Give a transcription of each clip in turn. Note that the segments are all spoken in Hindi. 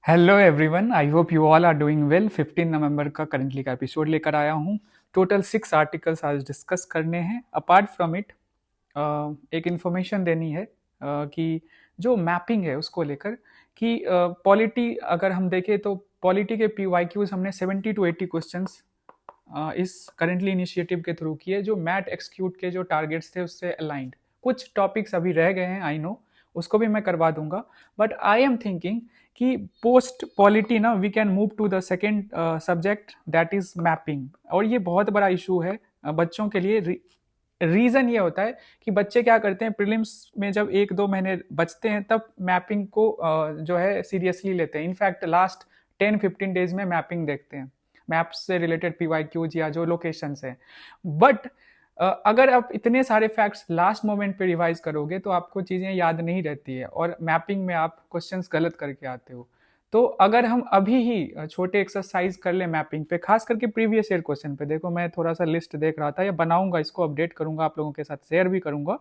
Hello everyone, I hope you all are doing well. 15 नवंबर का करंटली का एपिसोड लेकर आया हूँ। टोटल 6 आर्टिकल्स आज डिस्कस करने हैं। अपार्ट फ्रॉम इट एक इन्फॉर्मेशन देनी है कि जो मैपिंग है उसको लेकर कि पॉलिटी अगर हम देखें तो पॉलिटी के PYQs हमने 70 to 80 क्वेश्चंस इस करेंटली इनिशिएटिव के थ्रू किए जो मैट एक्सक्यूट के जो टारगेट्स थे उससे अलाइंड। कुछ टॉपिक्स अभी रह गए हैं, आई नो, उसको भी मैं करवा दूंगा। बट आई एम थिंकिंग कि पोस्ट पॉलिटी ना we can move to the second subject that is mapping. और ये बहुत बड़ा इशू है बच्चों के लिए। रीज़न ये होता है कि बच्चे क्या करते हैं, प्रीलिम्स में जब 1-2 महीने बचते हैं तब मैपिंग को जो है सीरियसली लेते हैं। इनफैक्ट लास्ट 10-15 डेज में मैपिंग देखते हैं, मैप्स से रिलेटेड PYQs या जो लोकेशंस हैं। बट अगर आप इतने सारे फैक्ट्स लास्ट मोमेंट पे रिवाइज करोगे तो आपको चीज़ें याद नहीं रहती है और मैपिंग में आप क्वेश्चंस गलत करके आते हो। तो अगर हम अभी ही छोटे एक्सरसाइज कर ले मैपिंग पे, खास करके प्रीवियस ईयर क्वेश्चन पे, देखो मैं थोड़ा सा लिस्ट देख रहा था या बनाऊंगा, इसको अपडेट करूंगा, आप लोगों के साथ शेयर भी करूंगा।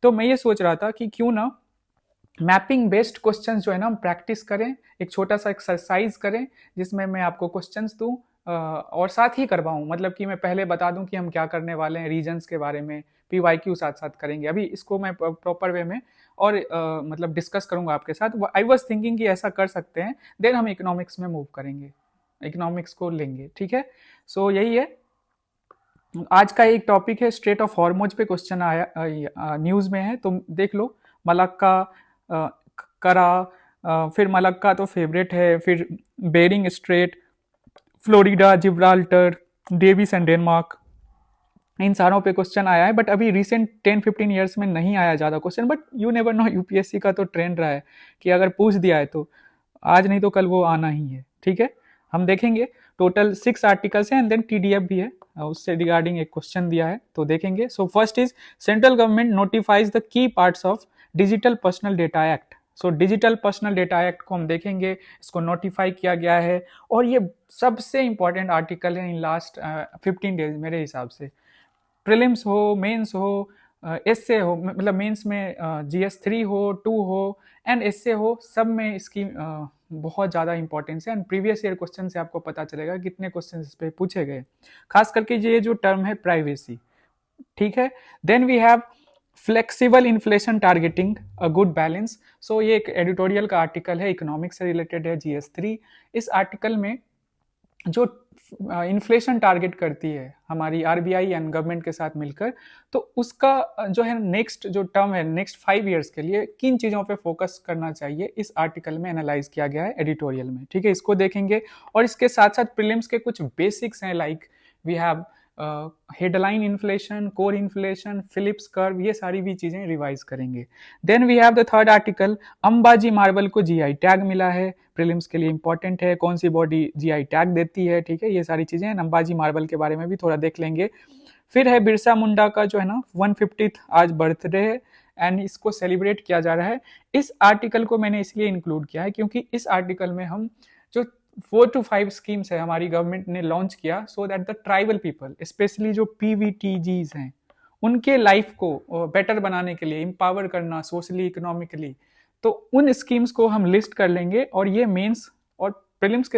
तो मैं ये सोच रहा था कि क्यों ना मैपिंग बेस्ड क्वेश्चंस जो है ना हम प्रैक्टिस करें, एक छोटा सा एक्सरसाइज करें जिसमें मैं आपको क्वेश्चंस दूं और साथ ही करवाऊं। मतलब कि मैं पहले बता दूं कि हम क्या करने वाले हैं, रीजन्स के बारे में PYQ साथ साथ करेंगे। अभी इसको मैं प्रॉपर वे में और मतलब डिस्कस करूंगा आपके साथ। आई वॉज थिंकिंग कि ऐसा कर सकते हैं, देन हम इकोनॉमिक्स में मूव करेंगे, इकोनॉमिक्स को लेंगे, ठीक है। सो यही है आज का एक टॉपिक है। स्ट्रेट ऑफ हॉर्मोज पे क्वेश्चन आया, न्यूज़ में है, तुम देख लो। मलक्का, करा, फिर मलक्का तो फेवरेट है, फिर Bering Strait, Florida, Gibraltar, Davis and Denmark, इन सारों पे क्वेश्चन आया है। बट अभी रिसेंट 10-15 ईयर्स में नहीं आया ज़्यादा question. But you never know, UPSC का तो ट्रेंड रहा है कि अगर पूछ दिया है तो आज नहीं तो कल वो आना ही है, ठीक है। हम देखेंगे, टोटल 6 आर्टिकल्स हैं एंड देन TDF भी है, उससे रिगार्डिंग एक क्वेश्चन दिया है तो देखेंगे। So first is central government notifies the key parts of digital personal data act. So digital personal data act को हम देखेंगे, इसको नोटिफाई किया गया है और ये सबसे इंपॉर्टेंट आर्टिकल है इन लास्ट 15 डेज मेरे हिसाब से। प्रीलिम्स हो, मेंस हो, एसए हो, मतलब मेंस में GS3 हो, 2 हो एंड एसए हो, सब में इसकी बहुत ज़्यादा इंपॉर्टेंस है। एंड प्रीवियस ईयर क्वेश्चन से आपको पता चलेगा कितने क्वेश्चन इस पे पूछे गए, खास करके ये जो टर्म है प्राइवेसी, ठीक है। Then we have flexible inflation targeting a good balance. So ये एक एडिटोरियल का आर्टिकल है, इकोनॉमिक्स से रिलेटेड है, GS3। इस आर्टिकल में जो इन्फ्लेशन टारगेट करती है हमारी RBI एंड गवर्नमेंट के साथ मिलकर, तो उसका जो है नेक्स्ट जो टर्म है, नेक्स्ट 5 ईयर्स के लिए किन चीज़ों पे फोकस करना चाहिए, इस आर्टिकल में एनालाइज किया गया है एडिटोरियल में, ठीक है। इसको देखेंगे और इसके साथ साथ प्रीलिम्स के कुछ बेसिक्स हैं, like we have headline inflation, core inflation, Phillips curve, ये सारी भी चीज़ें रिवाइज करेंगे। Then we have the third article, Ambaji marble को GI टैग मिला है, प्रीलिम्स के लिए इंपॉर्टेंट है, कौन सी बॉडी GI टैग देती है, ठीक है। ये सारी चीज़ें अंबाजी मार्बल के बारे में भी थोड़ा देख लेंगे। फिर है बिरसा मुंडा का जो है ना 150th आज बर्थडे है एंड इसको सेलिब्रेट किया जा रहा है। इस आर्टिकल को मैंने इसलिए इंक्लूड किया है क्योंकि इस आर्टिकल में हम जो 4 to 5 स्कीम्स है हमारी गवर्नमेंट ने लॉन्च किया, so that the tribal people, specially जो PVTGs हैं, उनके लाइफ को बेटर बनाने के लिए, एम्पावर करना सोशली इकोनॉमिकली, तो उन स्कीम्स को हम लिस्ट कर लेंगे। और ये मेंस और प्रीलिम्स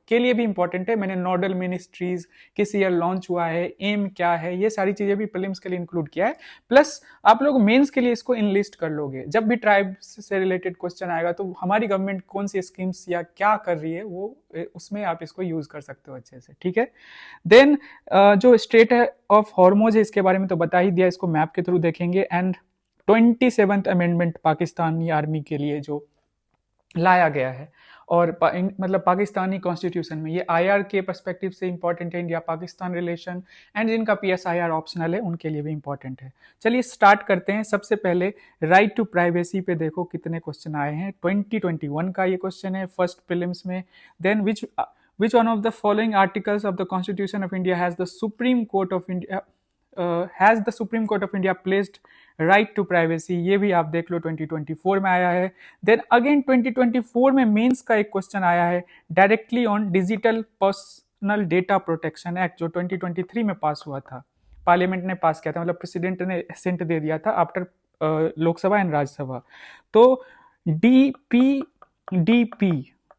के लिए भी इंपॉर्टेंट है। मैंने नोडल मिनिस्ट्रीज किस ईयर लॉन्च हुआ है, एम क्या है, ये सारी चीजें भी प्रीलिम्स के लिए इंक्लूड किया है। प्लस आप लोग मेंस के लिए इसको इनलिस्ट कर लोगे, जब भी ट्राइब से रिलेटेड क्वेश्चन आएगा तो हमारी गवर्नमेंट कौन सी स्कीम्स या क्या कर रही है वो उसमें आप इसको यूज कर सकते हो अच्छे से, ठीक है। देन जो स्टेट ऑफ हॉर्मोज है इसके बारे में तो बता ही दिया, इसको मैप के थ्रू देखेंगे। And 27th amendment Pakistani army के लिए जो लाया गया है और मतलब पाकिस्तानी कॉन्स्टिट्यूशन में, ये IR के पर्सपेक्टिव से इंपॉर्टेंट है, इंडिया पाकिस्तान रिलेशन, एंड जिनका PSIR ऑप्शनल है उनके लिए भी इंपॉर्टेंट है। चलिए स्टार्ट करते हैं। सबसे पहले राइट टू प्राइवेसी पे देखो कितने क्वेश्चन आए हैं। 2021 का ये क्वेश्चन है फर्स्ट प्रीलिम्स में। Then which one of the following articles of the Constitution of India has the Supreme Court of India placed right to privacy, ये भी आप देख लो 2024 में आया है। देन अगेन 2024 में मेंस का एक क्वेश्चन आया है, directly on digital personal data protection act, जो 2023 में पास हुआ था, पार्लियामेंट ने पास किया था, मतलब प्रेसिडेंट ने असेंट दे दिया था आफ्टर लोकसभा एंड राज्यसभा। तो DPDP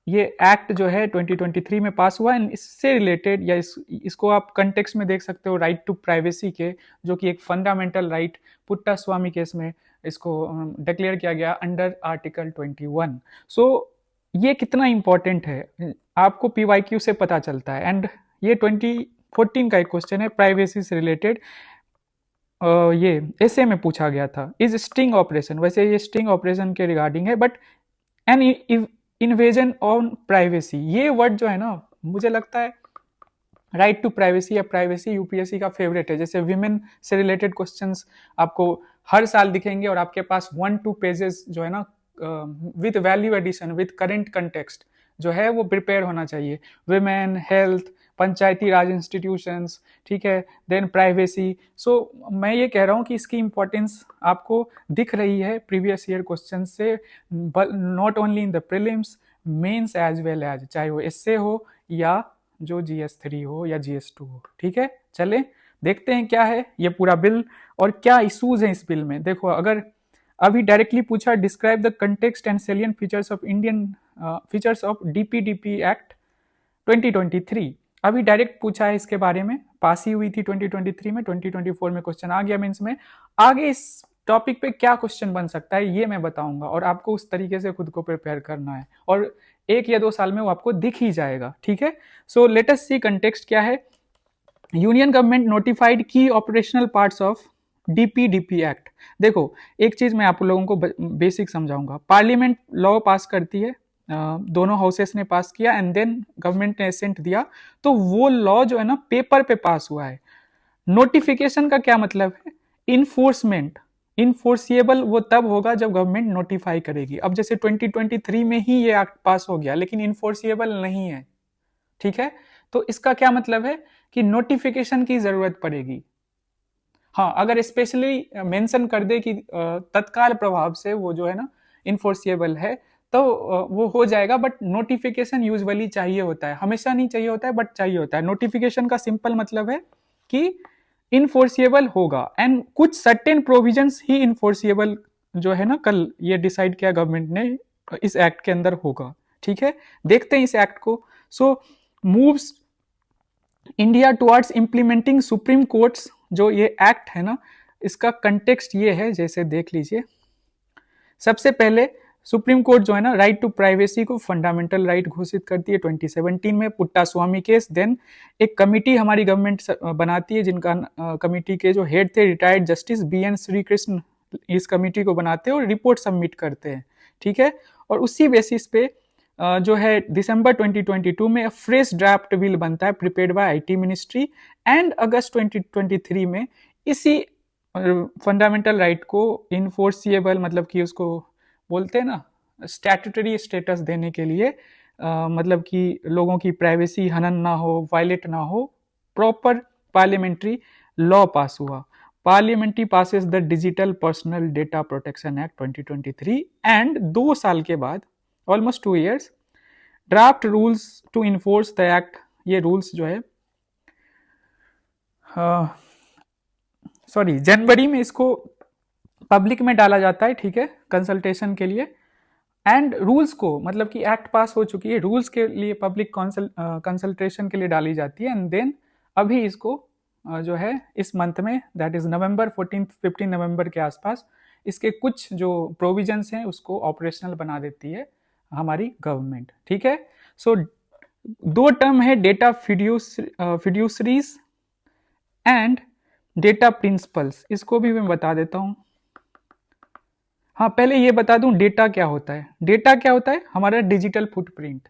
ये एक्ट जो है 2023 में पास हुआ है। इससे रिलेटेड या इसको आप कंटेक्स्ट में देख सकते हो राइट टू प्राइवेसी के, जो कि एक फंडामेंटल राइट पुट्टा स्वामी केस में इसको डिक्लेयर किया गया अंडर आर्टिकल 21। सो ये कितना इंपॉर्टेंट है आपको पीवाईक्यू से पता चलता है। एंड ये 2014 का एक क्वेश्चन है प्राइवेसी से रिलेटेड, ये एसए में पूछा गया था। इज स्टिंग ऑपरेशन, वैसे ये स्टिंग ऑपरेशन के रिगार्डिंग है, but an invasion on privacy, ये वर्ड जो है ना, मुझे लगता है राइट टू प्राइवेसी या प्राइवेसी यूपीएससी का फेवरेट है। जैसे विमेन से रिलेटेड क्वेश्चंस आपको हर साल दिखेंगे और आपके पास 1-2 पेजेस जो है ना with value addition with current context जो है वो प्रिपेयर होना चाहिए। Women, health, Panchayati Raj institutions, ठीक है, देन प्राइवेसी। सो मैं ये कह रहा हूँ कि इसकी इंपॉर्टेंस आपको दिख रही है प्रीवियस ईयर क्वेश्चन से, not only in the prelims, mains as well as, चाहे वो एसए हो या जो GS3 हो या GS2 हो। ठीक है, चलें देखते हैं क्या है ये पूरा बिल और क्या इशूज हैं इस बिल में। देखो, अगर अभी डायरेक्टली पूछा describe the context and salient features of Indian features of DPDP act 2023, अभी डायरेक्ट पूछा है इसके बारे में, पास ही हुई थी 2023 में, 2024 में क्वेश्चन आ गया मेंस में। आगे इस टॉपिक पे क्या क्वेश्चन बन सकता है ये मैं बताऊंगा और आपको उस तरीके से खुद को प्रिपेयर करना है और 1 या 2 साल में वो आपको दिख ही जाएगा। ठीक है, सो लेट अस सी कंटेक्स्ट क्या है। यूनियन गवर्नमेंट नोटिफाइड की operational parts of DPDP act. देखो, एक चीज मैं आप लोगों को बेसिक समझाऊंगा। पार्लियामेंट लॉ पास करती है, दोनों हाउसेस ने पास किया एंड देन गवर्नमेंट ने एसेंट दिया, तो वो लॉ जो है ना पेपर पे पास हुआ है। नोटिफिकेशन का क्या मतलब है? इन्फोर्समेंट, इन्फोर्सिएबल वो तब होगा जब गवर्नमेंट नोटिफाई करेगी। अब जैसे 2023 में ही ये एक्ट पास हो गया लेकिन इन्फोर्सिएबल नहीं है। ठीक है, तो इसका क्या मतलब है कि नोटिफिकेशन की जरूरत पड़ेगी। हाँ, अगर स्पेशली मेंशन कर दे कि तत्काल प्रभाव से वो जो है ना इन्फोर्सिएबल है तो वो हो जाएगा, बट नोटिफिकेशन यूजुअली चाहिए होता है, हमेशा नहीं चाहिए होता है बट चाहिए होता है। नोटिफिकेशन का सिंपल मतलब है कि इनफोर्सिएबल होगा एंड कुछ सर्टेन प्रोविजंस ही इनफोर्सिएबल जो है ना कल ये डिसाइड किया गवर्नमेंट ने इस एक्ट के अंदर होगा। ठीक है, देखते हैं इस एक्ट को। So moves India towards implementing Supreme Courts, जो ये एक्ट है ना इसका कंटेक्स्ट ये है, जैसे देख लीजिए। सबसे पहले सुप्रीम कोर्ट जो है ना राइट टू प्राइवेसी को फंडामेंटल राइट घोषित करती है 2017 में, पुट्टा स्वामी केस। देन एक कमिटी हमारी गवर्नमेंट बनाती है जिनका कमिटी के जो हेड थे retired justice BN Shri Krishna, इस कमिटी को बनाते हैं और रिपोर्ट सबमिट करते हैं। ठीक है, और उसी बेसिस पे जो है दिसंबर 2022 में फ्रेश ड्राफ्ट बिल बनता है prepared by IT ministry and अगस्त 2023 में इसी फंडामेंटल राइट को इनफोर्सिएबल मतलब कि उसको बोलते हैं ना स्टैट्यूटरी स्टेटस देने के लिए, मतलब कि लोगों की प्राइवेसी हनन ना हो, वायलेट ना हो, प्रॉपर पार्लियामेंट्री लॉ पास हुआ। Parliamentary passes the digital personal data protection act 2023 and 2 साल के बाद almost 2 years draft rules to enforce the act. ये रूल्स जो है जनवरी में इसको पब्लिक में डाला जाता है। ठीक है, कंसल्टेशन के लिए एंड रूल्स को मतलब कि एक्ट पास हो चुकी है, रूल्स के लिए पब्लिक कंसल्टेशन के लिए डाली जाती है एंड देन अभी इसको जो है इस मंथ में दैट इज नवंबर 14-15 नवंबर के आसपास इसके कुछ जो प्रोविजंस हैं उसको ऑपरेशनल बना देती है हमारी गवर्नमेंट। ठीक है, सो 2 टर्म है डेटा फिड्यूसरीज एंड डेटा प्रिंसिपल्स, इसको भी मैं बता देता हूं। हाँ, पहले ये बता दूं डेटा क्या होता है। डेटा क्या होता है? हमारा डिजिटल फुटप्रिंट।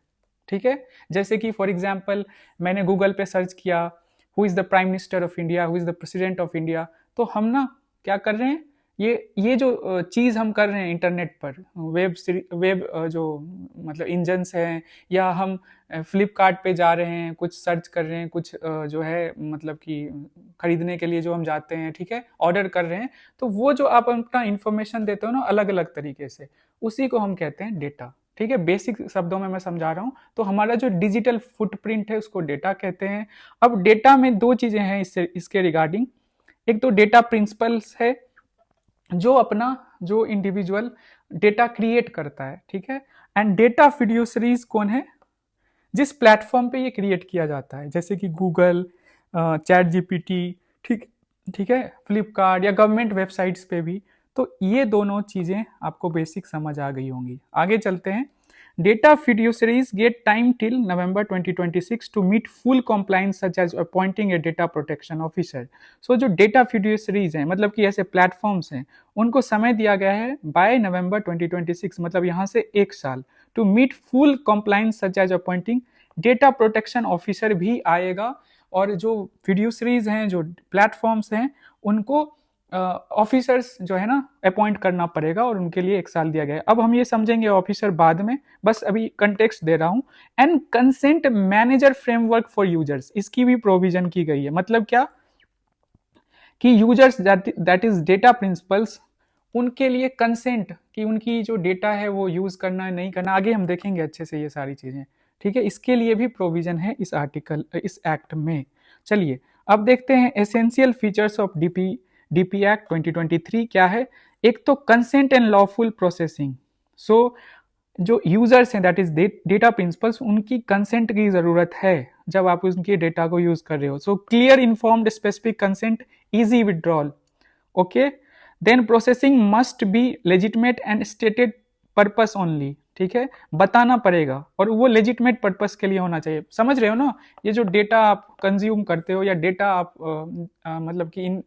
ठीक है, जैसे कि फॉर एग्जांपल मैंने गूगल पे सर्च किया who is the prime minister of India, who is the president of India, तो हम ना क्या कर रहे हैं, ये जो चीज़ हम कर रहे हैं इंटरनेट पर, वेब जो मतलब इंजन्स हैं, या हम फ्लिपकार्ट पे जा रहे हैं कुछ सर्च कर रहे हैं, कुछ जो है मतलब कि खरीदने के लिए जो हम जाते हैं, ठीक है, ऑर्डर कर रहे हैं, तो वो जो आप अपना इंफॉर्मेशन देते हो ना अलग अलग तरीके से, उसी को हम कहते हैं डेटा। ठीक है, बेसिक शब्दों में मैं समझा रहा हूँ। तो हमारा जो डिजिटल फुटप्रिंट है उसको डेटा कहते हैं। अब डेटा में 2 चीज़ें हैं इसके रिगार्डिंग। एक तो डेटा प्रिंसिपल्स है जो अपना जो इंडिविजुअल डेटा क्रिएट करता है, ठीक है, एंड डेटा फिड्यूसरीज कौन है? जिस प्लेटफॉर्म पे ये क्रिएट किया जाता है, जैसे कि गूगल, चैट जीपीटी, ठीक ठीक है, फ्लिपकार्ट या गवर्नमेंट वेबसाइट्स पे भी। तो ये दोनों चीज़ें आपको बेसिक समझ आ गई होंगी। आगे चलते हैं। Data fiduciaries get time till November 2026 to meet full compliance such as appointing a data protection officer. So जो डेटा fiduciaries हैं, मतलब कि ऐसे प्लेटफॉर्म्स हैं, उनको समय दिया गया है बाय नवंबर 2026, मतलब यहाँ से 1 साल, to meet full compliance such as appointing data protection officer भी आएगा। और जो fiduciaries हैं, जो प्लेटफॉर्म्स हैं, उनको ऑफिसर्स जो है ना अपॉइंट करना पड़ेगा और उनके लिए 1 साल दिया गया है। अब हम ये समझेंगे ऑफिसर बाद में, बस अभी कंटेक्स्ट दे रहा हूं। And consent manager framework for users, इसकी भी प्रोविजन की गई है। मतलब क्या कि users that is data principles, उनके लिए कंसेंट कि उनकी जो डेटा है वो यूज करना है नहीं करना, आगे हम देखेंगे अच्छे से ये सारी चीजें, ठीक है। इसके लिए भी प्रोविजन है इस आर्टिकल, इस एक्ट में। चलिए अब देखते हैं essential features of DP act 2023 क्या है। एक तो कंसेंट एंड लॉफुल प्रोसेसिंग। सो जो यूजर्स हैं दैट इज डेटा प्रिंसिपल्स, उनकी कंसेंट की जरूरत है जब आप उनके डेटा को यूज कर रहे हो। So clear informed specific consent, easy withdrawal, okay. Then processing must be legitimate and stated purpose only, ठीक है, बताना पड़ेगा और वो लेजिटमेट पर्पस के लिए होना चाहिए। समझ रहे हो ना, ये जो डेटा आप कंज्यूम करते हो या डेटा आप मतलब कि इन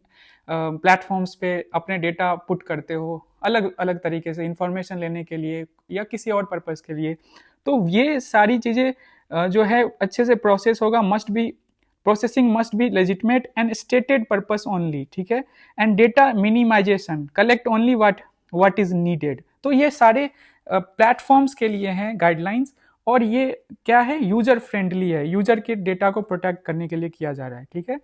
प्लेटफॉर्म्स पे अपने डेटा पुट करते हो अलग अलग तरीके से, इंफॉर्मेशन लेने के लिए या किसी और पर्पस के लिए, तो ये सारी चीज़ें जो है अच्छे से प्रोसेस होगा। Processing must be legitimate and stated purpose only, ठीक है। And data minimisation, collect only what is needed. तो ये सारे प्लेटफॉर्म्स के लिए हैं गाइडलाइंस, और ये क्या है, यूजर फ्रेंडली है, यूजर के डेटा को प्रोटेक्ट करने के लिए किया जा रहा है, ठीक है।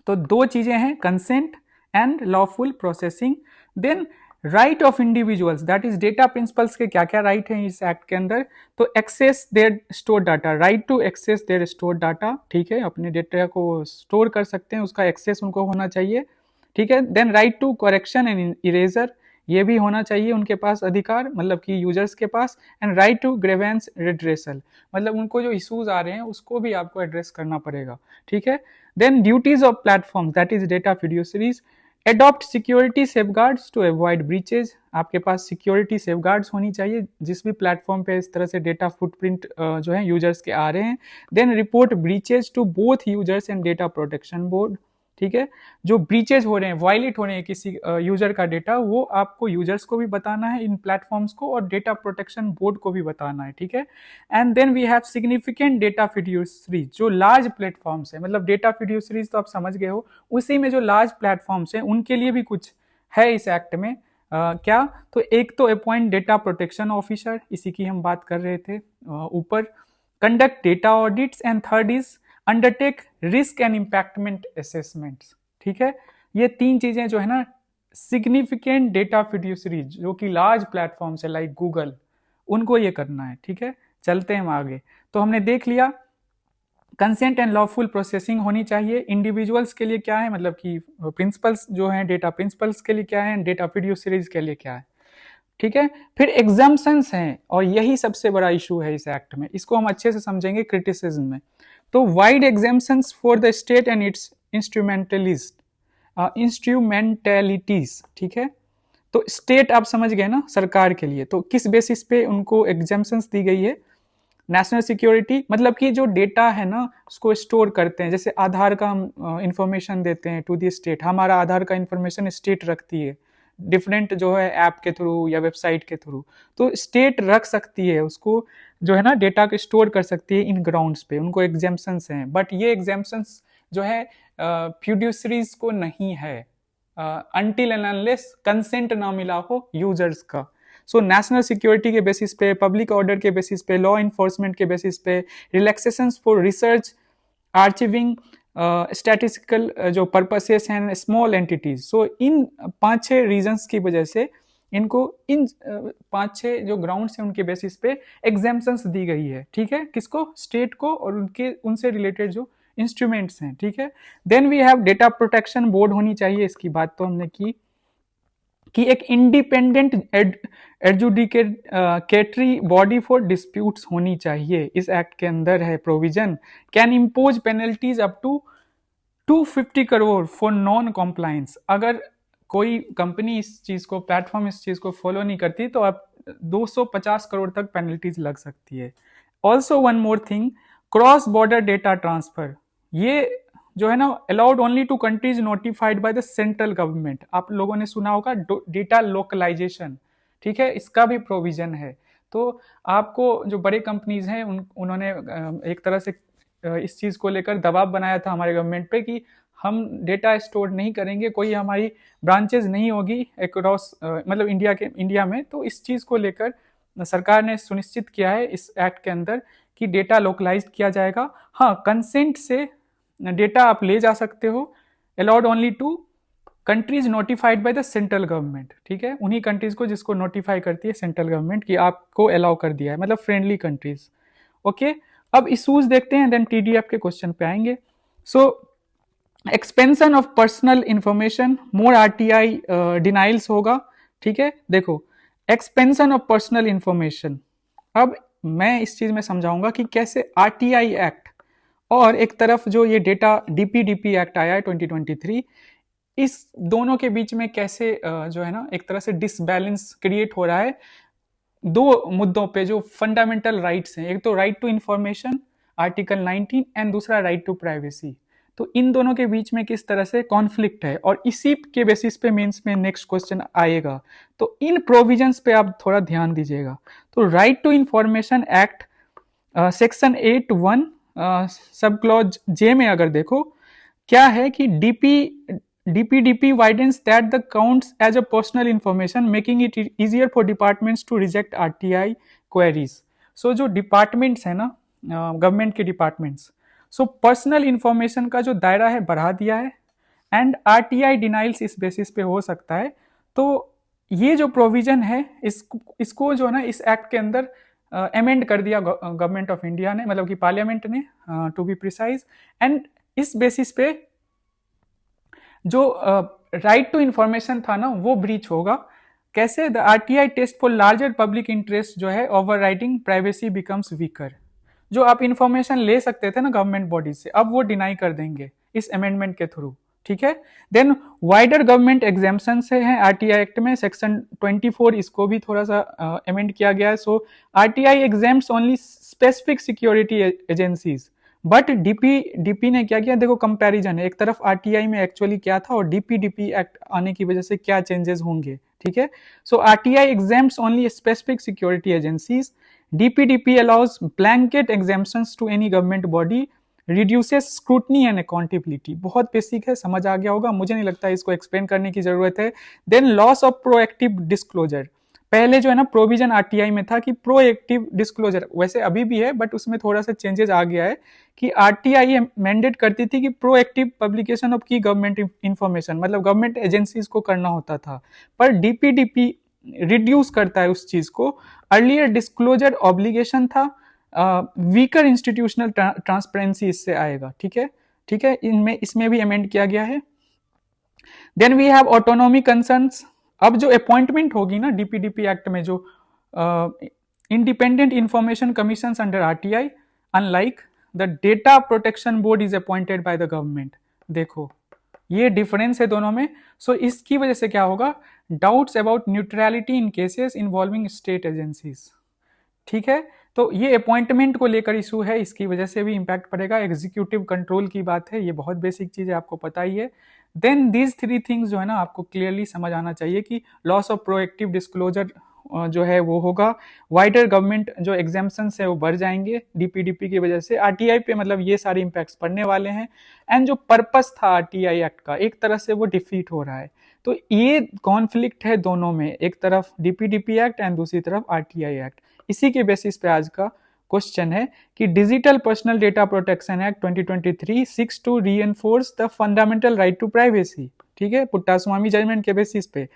तो दो चीजें हैं, consent and lawful processing. Then right of individuals, that is data principals के क्या क्या राइट हैं इस एक्ट के अंदर। तो access their store data, right to access their store data, ठीक है, अपने डेटा को स्टोर कर सकते हैं, उसका एक्सेस उनको होना चाहिए, ठीक है। Then right to correction and erasure, ये भी होना चाहिए उनके पास अधिकार, मतलब कि यूजर्स के पास। And right to grievance redressal, मतलब उनको जो इश्यूज आ रहे हैं उसको भी आपको एड्रेस करना पड़ेगा, ठीक है। Then duties of platform that is data fiduciaries, adopt security safeguards to avoid breaches, आपके पास सिक्योरिटी सेफगार्ड्स होनी चाहिए जिस भी प्लेटफॉर्म पे इस तरह से डेटा फुटप्रिंट जो है यूजर्स के आ रहे हैं। Then report breaches to both users and data protection board, ठीक है। जो ब्रीचेज हो रहे हैं, वायलेट हो रहे हैं किसी यूजर का डेटा, वो आपको यूजर्स को भी बताना है इन प्लेटफॉर्म्स को, और डेटा प्रोटेक्शन बोर्ड को भी बताना है, ठीक है। And then we have significant data fiduciaries, जो लार्ज प्लेटफॉर्म्स है, मतलब डेटा fiduciaries तो आप समझ गए हो, उसी में जो लार्ज प्लेटफॉर्म्स हैं उनके लिए भी कुछ है इस एक्ट में। क्या, तो एक तो अपॉइंट डेटा प्रोटेक्शन ऑफिसर, इसी की हम बात कर रहे थे ऊपर, conduct data audits, and third is undertake risk and impactment assessments, ठीक है। ये तीन चीजें जो है ना सिग्निफिकेंट डेटा fiduciaries, जो कि लार्ज प्लेटफॉर्म्स है लाइक गूगल, उनको ये करना है, ठीक है। चलते हैं हम आगे। तो हमने देख लिया कंसेंट एंड लॉफुल प्रोसेसिंग होनी चाहिए। इंडिविजुअल्स के लिए क्या है, मतलब कि प्रिंसिपल्स जो हैं, डेटा प्रिंसिपल्स के लिए क्या है, डेटा fiduciaries के लिए क्या है, ठीक है। फिर एग्जाम्पशंस हैं, और यही सबसे बड़ा इशू है इस एक्ट में, इसको हम अच्छे से समझेंगे क्रिटिसिज्म में। तो wide exemptions for the state and its instrumentalities, ठीक है। तो स्टेट आप समझ गए ना, सरकार के लिए, तो किस बेसिस पे उनको एग्जाम्पशंस दी गई है, नेशनल सिक्योरिटी, मतलब कि जो डेटा है ना उसको स्टोर करते हैं, जैसे आधार का हम इंफॉर्मेशन देते हैं टू दी स्टेट, हमारा आधार का इंफॉर्मेशन स्टेट रखती है डिफरेंट जो है ऐप के थ्रू या वेबसाइट के थ्रू, तो स्टेट रख सकती है उसको, जो है ना डेटा को स्टोर कर सकती है इन ग्राउंड्स पे, उनको एग्जाम्पशंस हैं। बट ये एग्जाम्पशंस जो है fiduciaries को नहीं है अनटिल एंड अनलेस कंसेंट ना मिला हो यूजर्स का। सो नेशनल सिक्योरिटी के बेसिस पे, पब्लिक ऑर्डर के बेसिस पे, लॉ इन्फोर्समेंट के बेसिस पे, रिलैक्सेशंस फॉर रिसर्च, आर्चिविंग, स्टैटिस्टिकल जो पर्पसेस हैं, स्मॉल एंटिटीज। सो इन 5-6 रीजंस की वजह से इनको इन 5-6 जो ग्राउंड्स हैं उनके बेसिस पे एग्जाम्पशंस दी गई है, ठीक है। किसको, स्टेट को, और उनके उनसे रिलेटेड जो इंस्ट्रूमेंट्स हैं, ठीक है। Then we have data protection board होनी चाहिए, इसकी बात तो हमने की कि एक independent adjudicatory body for disputes होनी चाहिए, इस एक्ट के अंदर है provision. Can impose penalties up to 250 crore for non compliance. अगर कोई कंपनी इस चीज को, प्लेटफॉर्म इस चीज को फॉलो नहीं करती तो आप 250 करोड़ तक पेनल्टीज लग सकती है। Also one more thing, cross border data transfer, ये जो है ना allowed only to countries notified by the central government. आप लोगों ने सुना होगा डेटा लोकलाइजेशन, ठीक है, इसका भी प्रोविजन है। तो आपको जो बड़े कंपनीज हैं उन्होंने एक तरह से इस चीज को लेकर दबाव बनाया था हमारे गवर्नमेंट पे कि हम डेटा स्टोर नहीं करेंगे, कोई हमारी ब्रांचेज नहीं होगी अक्रॉस मतलब इंडिया में। तो इस चीज को लेकर सरकार ने सुनिश्चित किया है इस एक्ट के अंदर कि डेटा लोकलाइज किया जाएगा। हाँ, कंसेंट से डेटा आप ले जा सकते हो, allowed only to countries notified by the central government, ठीक है, उन्हीं कंट्रीज को जिसको नोटिफाई करती है सेंट्रल गवर्नमेंट कि आपको अलाउ कर दिया है, मतलब फ्रेंडली कंट्रीज। ओके, अब इशूज देखते हैं, देन टीडीएफ के क्वेश्चन पे आएंगे। So expansion of personal information, more RTI denials होगा, ठीक है। देखो, एक्सपेंशन ऑफ पर्सनल इंफॉर्मेशन, अब मैं इस चीज में समझाऊंगा कि कैसे आरटीआई एक्ट और एक तरफ जो ये डेटा डीपीडीपी एक्ट आया है 2023, इस दोनों के बीच में कैसे जो है ना एक तरह से डिसबैलेंस क्रिएट हो रहा है दो मुद्दों पे जो फंडामेंटल राइट्स हैं। एक तो right to information article 19 and दूसरा राइट टू प्राइवेसी। तो इन दोनों के बीच में किस तरह से कॉन्फ्लिक्ट है और इसी के बेसिस पे मेंस में नेक्स्ट क्वेश्चन आएगा। तो इन प्रोविजंस पे आप थोड़ा ध्यान दीजिएगा। तो right to information act section 8(1) sub clause जे में अगर देखो क्या है कि DPDP widens that the counts as a personal information, making it easier for departments to reject RTI queries. So जो डिपार्टमेंट्स है ना, गवर्नमेंट के डिपार्टमेंट्स, सो पर्सनल इंफॉर्मेशन का जो दायरा है बढ़ा दिया है एंड RTI डिनाइल्स इस बेसिस पे हो सकता है। तो ये जो प्रोविजन है इसको जो है ना इस एक्ट के अंदर अमेंड कर दिया गवर्नमेंट ऑफ इंडिया ने, मतलब कि पार्लियामेंट ने टू बी प्रिसाइज। एंड इस बेसिस पे जो राइट टू इंफॉर्मेशन था ना वो ब्रीच होगा। कैसे? The RTI test for larger public interest जो है overriding privacy becomes weaker. जो आप इंफॉर्मेशन ले सकते थे ना गवर्नमेंट बॉडी से, अब वो डिनाई कर देंगे इस अमेंडमेंट के थ्रू, ठीक है। देन वाइडर गवर्नमेंट एग्जाम्पशन से है आरटीआई एक्ट में सेक्शन 24, इसको भी थोड़ा सा अमेंड किया गया है। So RTI exempts only specific security agencies, but DP ने क्या किया, देखो कंपैरिजन है, एक तरफ आरटीआई में एक्चुअली क्या था और डीपीडीपी एक्ट आने की वजह से क्या चेंजेस होंगे, ठीक है। So RTI exempts only specific security agencies, DPDP allows blanket exemptions to any government body, reduces scrutiny and accountability. बहुत बेसिक है, समझ आ गया होगा, मुझे नहीं लगता इसको एक्सप्लेन करने की जरूरत है। Then loss of proactive disclosure, पहले जो है ना प्रोविजन आरटीआई में था कि प्रोएक्टिव डिस्क्लोजर, वैसे अभी भी है बट उसमें थोड़ा सा चेंजेस आ गया है कि आरटीआई मैंडेट करती थी कि प्रोएक्टिव पब्लिकेशन ऑफ की गवर्नमेंट इंफॉर्मेशन, मतलब गवर्नमेंट एजेंसीज को करना होता था, पर डीपीडीपी रिड्यूस करता है उस चीज को। अर्लियर डिस्क्लोजर ऑब्लिगेशन था, वीकर इंस्टीट्यूशनल ट्रांसपेरेंसी इससे आएगा, ठीक है, ठीक है, इनमें इसमें भी अमेंड किया गया है। Then we have autonomy concerns, अब जो अपॉइंटमेंट होगी ना डीपीडीपी एक्ट में, जो independent information commission under RTI, unlike the data protection board is appointed by the government. देखो ये डिफरेंस है दोनों में। सो इसकी वजह से क्या होगा, doubts about neutrality in cases involving state agencies, ठीक है। तो ये अपॉइंटमेंट को लेकर इशू है, इसकी वजह से भी इंपैक्ट पड़ेगा। एग्जीक्यूटिव कंट्रोल की बात है, ये बहुत बेसिक चीज है, आपको पता ही है। देन दीज 3 थिंग्स जो है ना आपको क्लियरली समझ आना चाहिए कि लॉस ऑफ प्रोएक्टिव डिस्क्लोजर जो है वो होगा, वाइडर गवर्नमेंट जो एग्जाम्पशंस है वो बढ़ जाएंगे डीपीडीपी की वजह से, आरटीआई पे मतलब ये सारे इंपैक्ट्स पड़ने वाले हैं। एंड जो पर्पस था आरटीआई एक्ट का एक तरह से वो डिफीट हो रहा है। तो ये कॉन्फ्लिक्ट है दोनों में, एक तरफ डीपीडीपी एक्ट एंड दूसरी तरफ आरटीआई एक्ट। इसी के बेसिस पे आज का क्वेश्चन है कि digital personal data protection act 2023 seeks to reinforce the fundamental right to privacy, ठीक है, पुट्टास्वामी जजमेंट के बेसिस पे।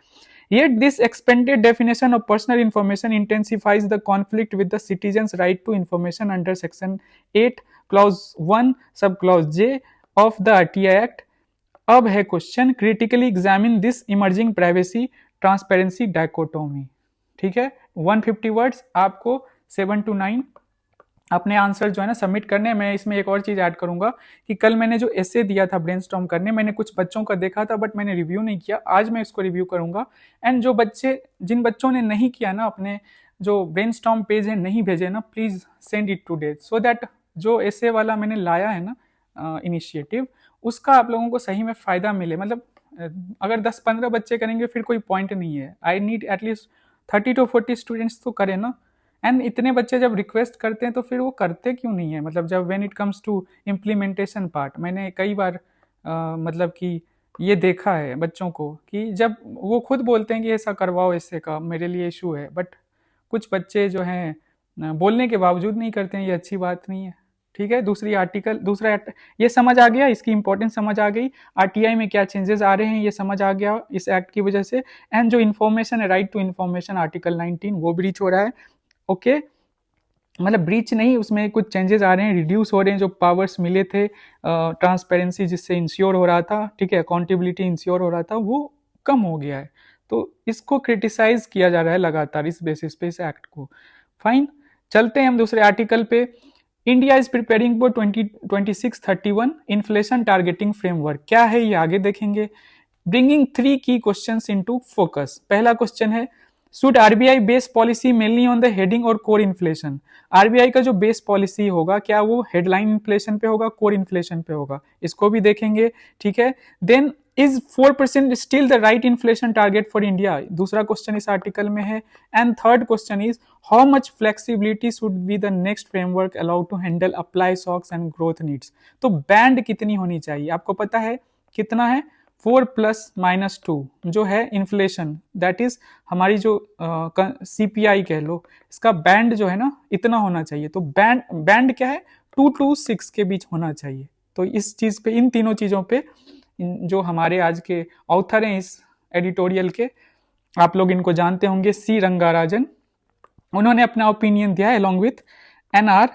Yet this expanded definition of personal information intensifies the conflict with the citizen's right to information under section 8 clause 1 sub clause J of the RTI Act। अब है question, critically examine this emerging privacy transparency dichotomy, ठीक है, 150 वर्ड्स आपको 7 to 9 अपने आंसर जो है ना सबमिट करने हैं। मैं इसमें एक और चीज़ ऐड करूंगा कि कल मैंने जो एसे दिया था ब्रेनस्टॉर्म करने, मैंने कुछ बच्चों का देखा था बट मैंने रिव्यू नहीं किया, आज मैं इसको रिव्यू करूंगा। एंड जो बच्चे, जिन बच्चों ने नहीं किया ना, अपने जो ब्रेनस्टॉर्म पेज है नहीं भेजे ना, please send it today, so that जो एसे वाला मैंने लाया है ना इनिशिएटिव, उसका आप लोगों को सही में फ़ायदा मिले। मतलब अगर 10-15 बच्चे करेंगे फिर कोई पॉइंट नहीं है। I need at least 30 to 40 students तो करें ना। एंड इतने बच्चे जब रिक्वेस्ट करते हैं तो फिर वो करते क्यों नहीं है? मतलब जब when it comes to implementation part, मैंने कई बार मतलब कि ये देखा है बच्चों को कि जब वो खुद बोलते हैं कि ऐसा करवाओ, इससे का मेरे लिए इशू है, बट कुछ बच्चे जो हैं बोलने के बावजूद नहीं करते हैं। ये अच्छी बात नहीं है। ठीक है, ये समझ आ गया, इसकी इंपॉर्टेंस समझ आ गई, आरटीआई में क्या चेंजेस आ रहे हैं ये समझ आ गया इस एक्ट की वजह से। एंड जो इन्फॉर्मेशन है, राइट टू इन्फॉर्मेशन आर्टिकल 19, वो ब्रीच हो रहा है। ओके, मतलब ब्रीच नहीं, उसमें कुछ चेंजेस आ रहे हैं, रिड्यूस हो रहे हैं। जो पावर्स मिले थे, ट्रांसपेरेंसी जिससे इंश्योर हो रहा था, ठीक है, अकाउंटेबिलिटी इंश्योर हो रहा था, वो कम हो गया है। तो इसको क्रिटिसाइज किया जा रहा है लगातार इस बेसिस पे इस एक्ट को। फाइन, चलते हैं हम दूसरे आर्टिकल पे। India is preparing for 2026-31 inflation targeting framework. क्या है ये आगे देखेंगे। ब्रिंगिंग 3 की क्वेश्चंस इनटू फोकस। पहला क्वेश्चन है, should RBI base policy mainly on the heading और कोर इन्फ्लेशन। आरबीआई का जो बेस पॉलिसी होगा, क्या वो हेडलाइन इन्फ्लेशन पे होगा, कोर इन्फ्लेशन पे होगा, इसको भी देखेंगे। ठीक है, then is 4% still the right inflation target for India, दूसरा क्वेश्चन इस आर्टिकल में है। And third question is, how much flexibility should be the next framework allowed to handle apply shocks and growth needs. तो बैंड कितनी होनी चाहिए, आपको पता है कितना है, 4+-2 जो है इन्फ्लेशन, दैट इज हमारी जो सीपीआई कह लो, इसका बैंड जो है ना इतना होना चाहिए। तो बैंड क्या है, 2 to 6 के बीच होना चाहिए। तो इस चीज पे, इन तीनों चीजों पे जो हमारे आज के ऑथर हैं इस एडिटोरियल के, आप लोग इनको जानते होंगे, सी रंगाराजन, उन्होंने अपना ओपिनियन दिया है अलॉन्ग विथ NR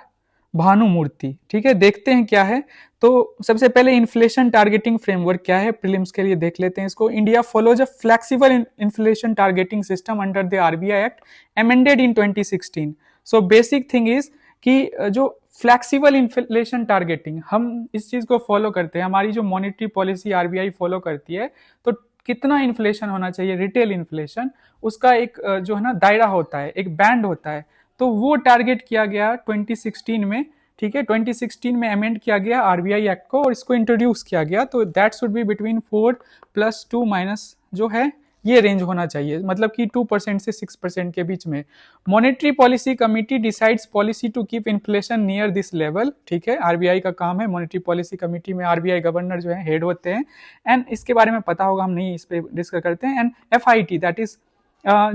भानुमूर्ति। ठीक है, देखते हैं क्या है। तो सबसे पहले इन्फ्लेशन टारगेटिंग फ्रेमवर्क क्या है, प्रीलिम्स के लिए देख लेते हैं इसको। India follows a flexible inflation targeting system under the RBI act amended in 2016। So basic thing is कि जो फ्लेक्सिबल इन्फ्लेशन टारगेटिंग, हम इस चीज को फॉलो करते हैं, हमारी जो मॉनेटरी पॉलिसी आरबीआई फॉलो करती है, तो कितना इन्फ्लेशन होना चाहिए, रिटेल इन्फ्लेशन, उसका एक जो है ना दायरा होता है, एक बैंड होता है। तो वो टारगेट किया गया 2016 में। ठीक है, 2016 में अमेंड किया गया आरबीआई एक्ट को और इसको इंट्रोड्यूस किया गया। तो दैट शुड बी बिटवीन 4+2- जो है ये रेंज होना चाहिए, मतलब कि 2% से 6% के बीच में। Monetary policy committee decides policy to keep inflation near this level. ठीक है, आरबीआई का काम है, मॉनेटरी पॉलिसी कमिटी में आरबीआई गवर्नर जो है हेड होते हैं। एंड इसके बारे में पता होगा, हम नहीं इस पे डिस्कस करते हैं। एंड एफआईटी, दैट इज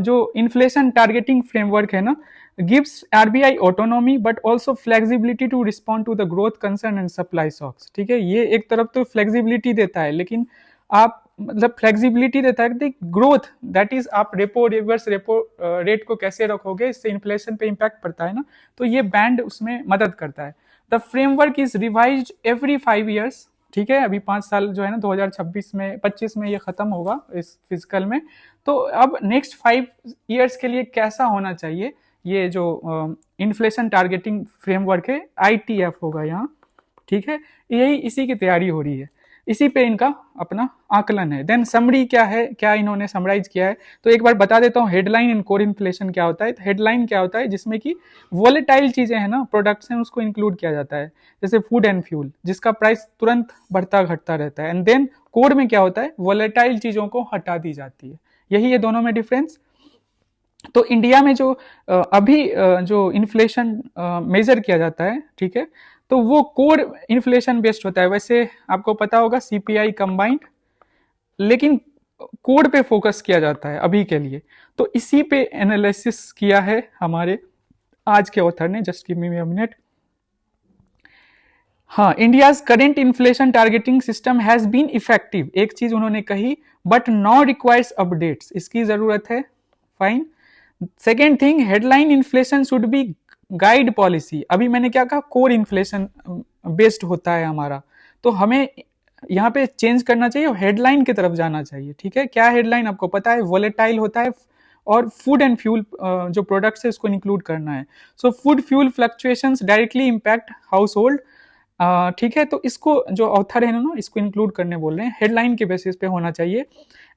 जो इन्फ्लेशन टारगेटिंग फ्रेमवर्क है ना, gives RBI autonomy but also flexibility to respond to the growth concern and supply shocks। ठीक है, ये एक तरफ तो फ्लेक्सिबिलिटी देता है, लेकिन आप मतलब फ्लेक्सिबिलिटी देता है कि ग्रोथ, दैट इज आप रेपो रिवर्स रेपो रेट को कैसे रखोगे, इससे इन्फ्लेशन पे इम्पैक्ट पड़ता है ना, तो ये बैंड उसमें मदद करता है। The framework is revised every 5 years। ठीक है, अभी 5 साल जो है ना, 2025 में ये खत्म होगा इस फिजिकल में। तो अब नेक्स्ट 5 years के लिए कैसा होना चाहिए, ये जो इन्फ्लेशन टारगेटिंग फ्रेमवर्क है, ITF होगा यहाँ। ठीक है, यही इसी की तैयारी हो रही है, इसी पे इनका अपना आकलन है। देन समरी क्या है, क्या इन्होंने समराइज किया है, तो एक बार बता देता हूँ। हेडलाइन एंड कोर इन्फ्लेशन क्या होता है। हेडलाइन क्या होता है, जिसमें कि वॉलेटाइल चीजें हैं ना, प्रोडक्ट्स हैं, उसको इंक्लूड किया जाता है, जैसे फूड एंड फ्यूल, जिसका प्राइस तुरंत बढ़ता घटता रहता है। एंड देन कोर में क्या होता है, वॉलेटाइल चीजों को हटा दी जाती है। यही है दोनों में डिफरेंस। तो इंडिया में जो अभी जो इन्फ्लेशन मेजर किया जाता है, ठीक है, तो वो कोर इन्फ्लेशन बेस्ड होता है। वैसे आपको पता होगा सीपीआई कंबाइंड, लेकिन कोर पे फोकस किया जाता है अभी के लिए। तो इसी पे एनालिसिस किया है हमारे आज के ऑथर ने। Just give me a minute. हाँ, India's current inflation targeting system has been effective, एक चीज उन्होंने कही, बट नाउ रिक्वायर्स अपडेट्स, इसकी जरूरत है। Fine. Second thing, headline inflation should be guide policy. अभी मैंने क्या कहा, कोर इन्फ्लेशन बेस्ड होता है हमारा, तो हमें यहाँ पे चेंज करना चाहिए और हेडलाइन की तरफ जाना चाहिए। ठीक है, क्या हेडलाइन आपको पता है, वोलेटाइल होता है, और फूड एंड फ्यूल जो प्रोडक्ट्स है उसको इंक्लूड करना है। So food fuel fluctuations directly impact house hold, ठीक है, तो इसको जो ऑथर है ना इसको इंक्लूड करने बोल रहे हैं, हेडलाइन के बेसिस पे होना चाहिए।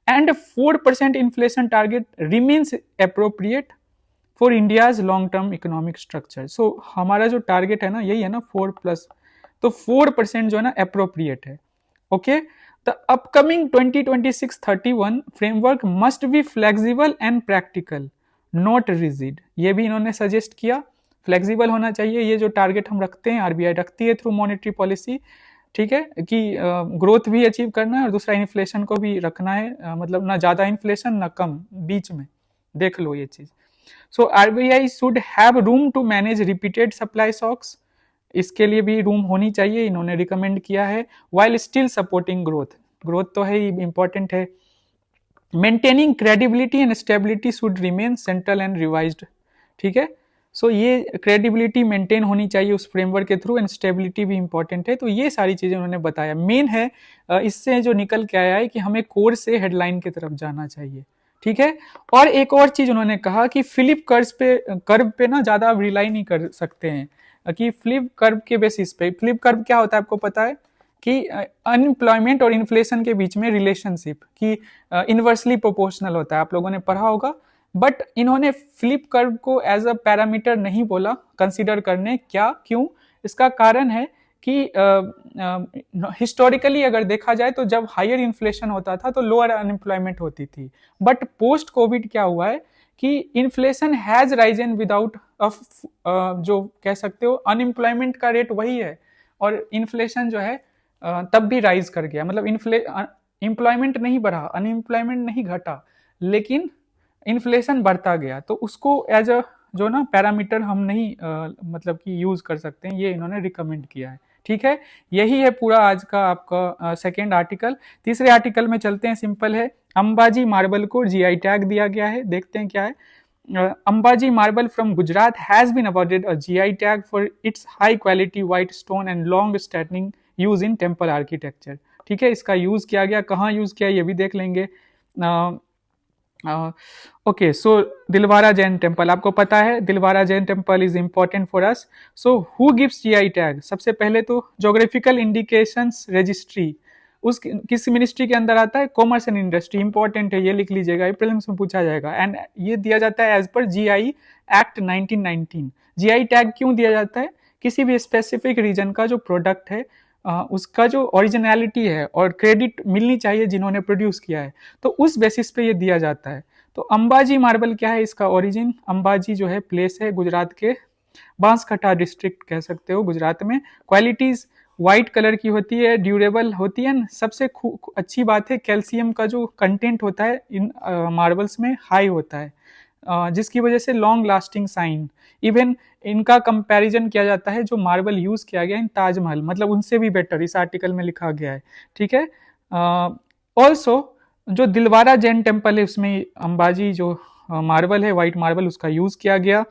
And 4% inflation target remains appropriate for India's long term economic structure. So हमारा जो टारगेट है ना यही है ना 4+, तो 4% जो है ना अप्रोप्रिएट है। Okay, the upcoming 2026-31 framework must be flexible and practical, not rigid. ये भी इन्होंने सजेस्ट किया, फ्लेक्सिबल होना चाहिए। ये जो टारगेट हम रखते हैं, आरबीआई रखती है थ्रू मॉनेटरी पॉलिसी, ठीक है, कि ग्रोथ भी अचीव करना है और दूसरा इन्फ्लेशन को भी रखना है, मतलब ना ज़्यादा इन्फ्लेशन ना कम, बीच में देख लो ये चीज़। So RBI should have room to manage repeated supply shocks, इसके लिए भी रूम होनी चाहिए, इन्होंने रिकमेंड किया है। While still supporting growth, growth तो है ही, इंपॉर्टेंट है। Maintaining credibility and stability should remain central and revised, ठीक है। सो ये क्रेडिबिलिटी मेंटेन होनी चाहिए उस फ्रेमवर्क के थ्रू, एंड स्टेबिलिटी भी इंपॉर्टेंट है। तो ये सारी चीजें उन्होंने बताया। मेन है इससे जो निकल के आया है कि हमें कोर से हेडलाइन की तरफ जाना चाहिए, ठीक है। और एक और चीज उन्होंने कहा कि फ्लिप कर्व पे ना ज्यादा आप रिलाई नहीं कर सकते हैं, कि फ्लिप कर्व के बेसिस पे, फ्लिप कर्व क्या होता है आपको पता है कि अनएम्प्लॉयमेंट और इन्फ्लेशन के बीच में रिलेशनशिप की इनवर्सली प्रोपोर्शनल होता है, आप लोगों ने पढ़ा होगा। बट इन्होंने फ्लिप कर्व को एज अ पैरामीटर नहीं बोला कंसीडर करने, क्या क्यों? इसका कारण है कि हिस्टोरिकली अगर देखा जाए तो जब हायर इन्फ्लेशन होता था तो लोअर अनएम्प्लॉयमेंट होती थी। बट पोस्ट कोविड क्या हुआ है कि इन्फ्लेशन हैज राइजन विदाउट जो कह सकते हो अनएम्प्लॉयमेंट का रेट वही है और इन्फ्लेशन जो है तब भी राइज कर गया, मतलब एम्प्लॉयमेंट नहीं बढ़ा, अनएम्प्लॉयमेंट नहीं घटा, लेकिन इन्फ्लेशन बढ़ता गया। तो उसको एज अ जो ना पैरामीटर हम नहीं मतलब कि यूज कर सकते हैं, ये इन्होंने रिकमेंड किया है, ठीक है। यही है पूरा आज का आपका सेकेंड आर्टिकल। तीसरे आर्टिकल में चलते हैं, सिंपल है। अंबाजी मार्बल को जीआई टैग दिया गया है, देखते हैं क्या है। Ambaji marble from Gujarat has been awarded a GI tag for its high quality white stone and long standing use in temple architecture, ठीक है। इसका यूज किया गया, कहाँ यूज किया ये भी देख लेंगे। ओके, सो दिलवारा जैन टेम्पल, आपको पता है Dilwara Jain temple is important for us. So who gives GI tag? सबसे पहले तो जोग्राफिकल इंडिकेशंस रजिस्ट्री, उस किस मिनिस्ट्री के अंदर आता है? कॉमर्स एंड इंडस्ट्री, इंपॉर्टेंट है, ये लिख लीजिएगा, प्रीलिम्स में पूछा जाएगा। एंड ये दिया जाता है as per GI act 1919। GI tag क्यों दिया जाता है? किसी भी स्पेसिफिक रीजन का जो प्रोडक्ट है उसका जो ओरिजिनलिटी है और क्रेडिट मिलनी चाहिए जिन्होंने प्रोड्यूस किया है, तो उस बेसिस पे ये दिया जाता है। तो अंबाजी मार्बल क्या है? इसका ओरिजिन, अंबाजी जो है प्लेस है गुजरात के, बांसकाठा डिस्ट्रिक्ट कह सकते हो गुजरात में। क्वालिटीज व्हाइट कलर की होती है, ड्यूरेबल होती है, सबसे अच्छी बात है कैल्शियम का जो कंटेंट होता है इन मार्बल्स में हाई होता है, जिसकी वजह से लॉन्ग लास्टिंग साइन। इवन इनका कंपैरिजन किया जाता है जो मार्बल यूज किया गया इन ताजमहल, मतलब उनसे भी बेटर इस आर्टिकल में लिखा गया है, ठीक है। ऑल्सो जो दिलवारा जैन टेम्पल है उसमें अंबाजी जो मार्बल है, व्हाइट मार्बल, उसका यूज किया गया।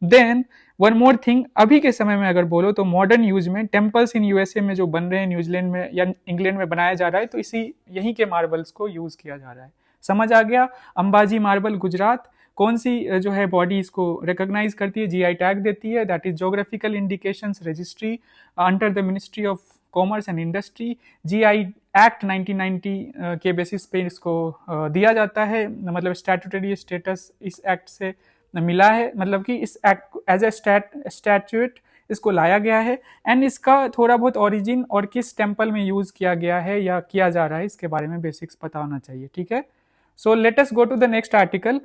देन वन मोर थिंग, अभी के समय में अगर बोलो तो मॉडर्न यूज में टेम्पल्स इन यूएसए में जो बन रहे हैं, न्यूजीलैंड में या इंग्लैंड में बनाया जा रहा है, तो इसी यहीं के मार्बल्स को यूज किया जा रहा है। समझ आ गया? अंबाजी मार्बल गुजरात, कौन सी जो है बॉडी इसको रिकॉग्नाइज करती है, जीआई टैग देती है, that is geographical indications registry under the ministry of commerce and industry. GI act 1990 के बेसिस पे इसको दिया जाता है, मतलब स्टैट्यूटरी स्टेटस इस एक्ट से मिला है, मतलब कि इस एक्ट एज ए स्टैट्यूट इसको लाया गया है। एंड इसका थोड़ा बहुत ओरिजिन और किस टेम्पल में यूज किया गया है या किया जा रहा है इसके बारे में बेसिक्स पता होना चाहिए, ठीक है। So let us go to the next article.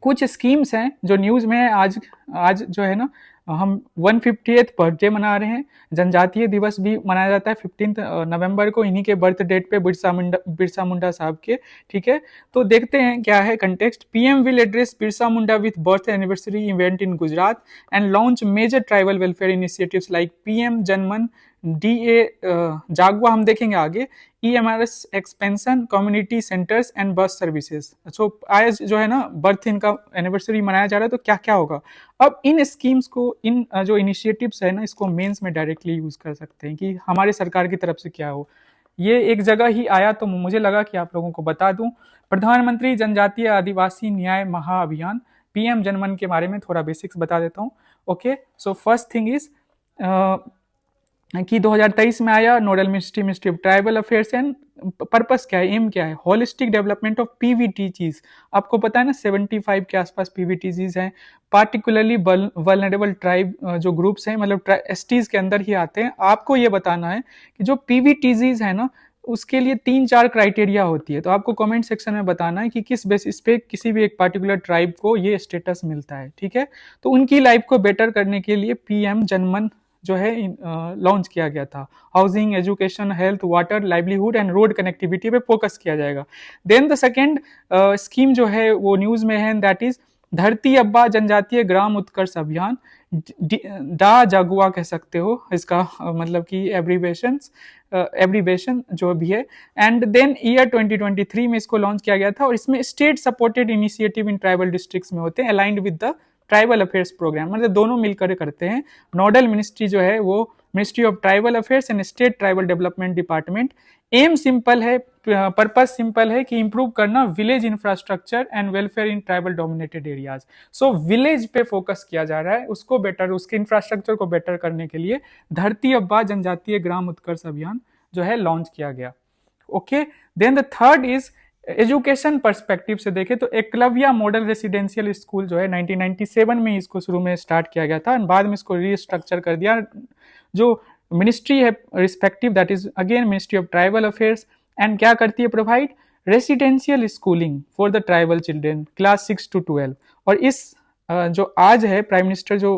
कुछ स्कीम्स हैं जो न्यूज में आज जो है ना, हम 150th बर्थडे मना रहे हैं, जनजातीय दिवस भी मनाया जाता है 15 नवंबर को, इन्हीं के बर्थ डेट पे बिरसा मुंडा साहब के, ठीक है। तो देखते हैं क्या है context. PM will address Birsa Munda with birth anniversary event in Gujarat and launch major tribal welfare initiatives like PM Janman, DA जागवा, हम देखेंगे आगे, EMRS expansion, community centres and bus services. So आज जो है ना बर्थ इनका एनिवर्सरी मनाया जा रहा है, तो क्या क्या होगा। अब इन स्कीम्स को, इन जो इनिशिएटिव्स है ना, इसको मेंस में डायरेक्टली यूज कर सकते हैं कि हमारे सरकार की तरफ से क्या हो। ये एक जगह ही आया तो मुझे लगा कि आप लोगों को बता दूं। प्रधानमंत्री जनजातीय आदिवासी न्याय महाअभियान, पीएम जनमन के बारे में थोड़ा बेसिक्स बता देता हूँ। Okay, so first thing is कि 2023 में आया, nodal ministry of tribal affairs and purpose क्या है, एम क्या है, होलिस्टिक डेवलपमेंट ऑफ पीवीटीजीज। आपको पता है ना 75 के आसपास पीवीटीजीज हैं, पार्टिकुलरली वल्नरेबल ट्राइब जो ग्रुप्स हैं, मतलब एसटीज के अंदर ही आते हैं। आपको ये बताना है कि जो पीवीटीजीज है ना, उसके लिए 3-4 क्राइटेरिया होती है। तो आपको कमेंट सेक्शन में बताना है कि किस बेसिस पे किसी भी एक पार्टिकुलर ट्राइब को ये स्टेटस मिलता है, ठीक है। तो उनकी लाइफ को बेटर करने के लिए पीएम जनमन जो है लॉन्च किया गया था। Housing, education, health, water, livelihood and road connectivity पे फोकस किया जाएगा। देन द सेकेंड स्कीम जो है वो न्यूज में है, दैट इज धरती अब्बा जनजातीय ग्राम उत्कर्ष अभियान, डा जागुआ कह सकते हो इसका मतलब कि एब्रीवेशन जो भी है। एंड देन ईयर 2023 में इसको लॉन्च किया गया था, और इसमें state supported initiative in tribal districts में होते हैं, aligned with the tribal affairs programme, मतलब दोनों मिलकर करते हैं। नोडल मिनिस्ट्री जो है वो ministry of tribal affairs and state tribal development department. Aim simple है, पर्पस सिंपल है कि इंप्रूव करना village infrastructure and welfare in tribal dominated areas. So village पे फोकस किया जा रहा है, उसको बेटर, उसके इंफ्रास्ट्रक्चर को बेटर करने के लिए धरती अब्बा जनजातीय ग्राम उत्कर्ष अभियान जो है लॉन्च किया गया। Okay, then the third is education perspective से देखें तो एकलव्या मॉडल रेसिडेंशियल स्कूल जो है 1997 में इसको शुरू में स्टार्ट किया गया था, एंड बाद में इसको रीस्ट्रक्चर कर दिया। जो मिनिस्ट्री है respective, that is again ministry of tribal affairs, and क्या करती है, provide residential schooling for the tribal children class 6 to 12। और इस जो आज है प्राइम मिनिस्टर जो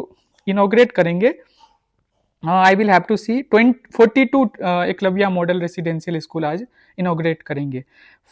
इनॉग्रेट करेंगे, I will have to see 42 Eklavya model residential school आज इनॉग्रेट करेंगे।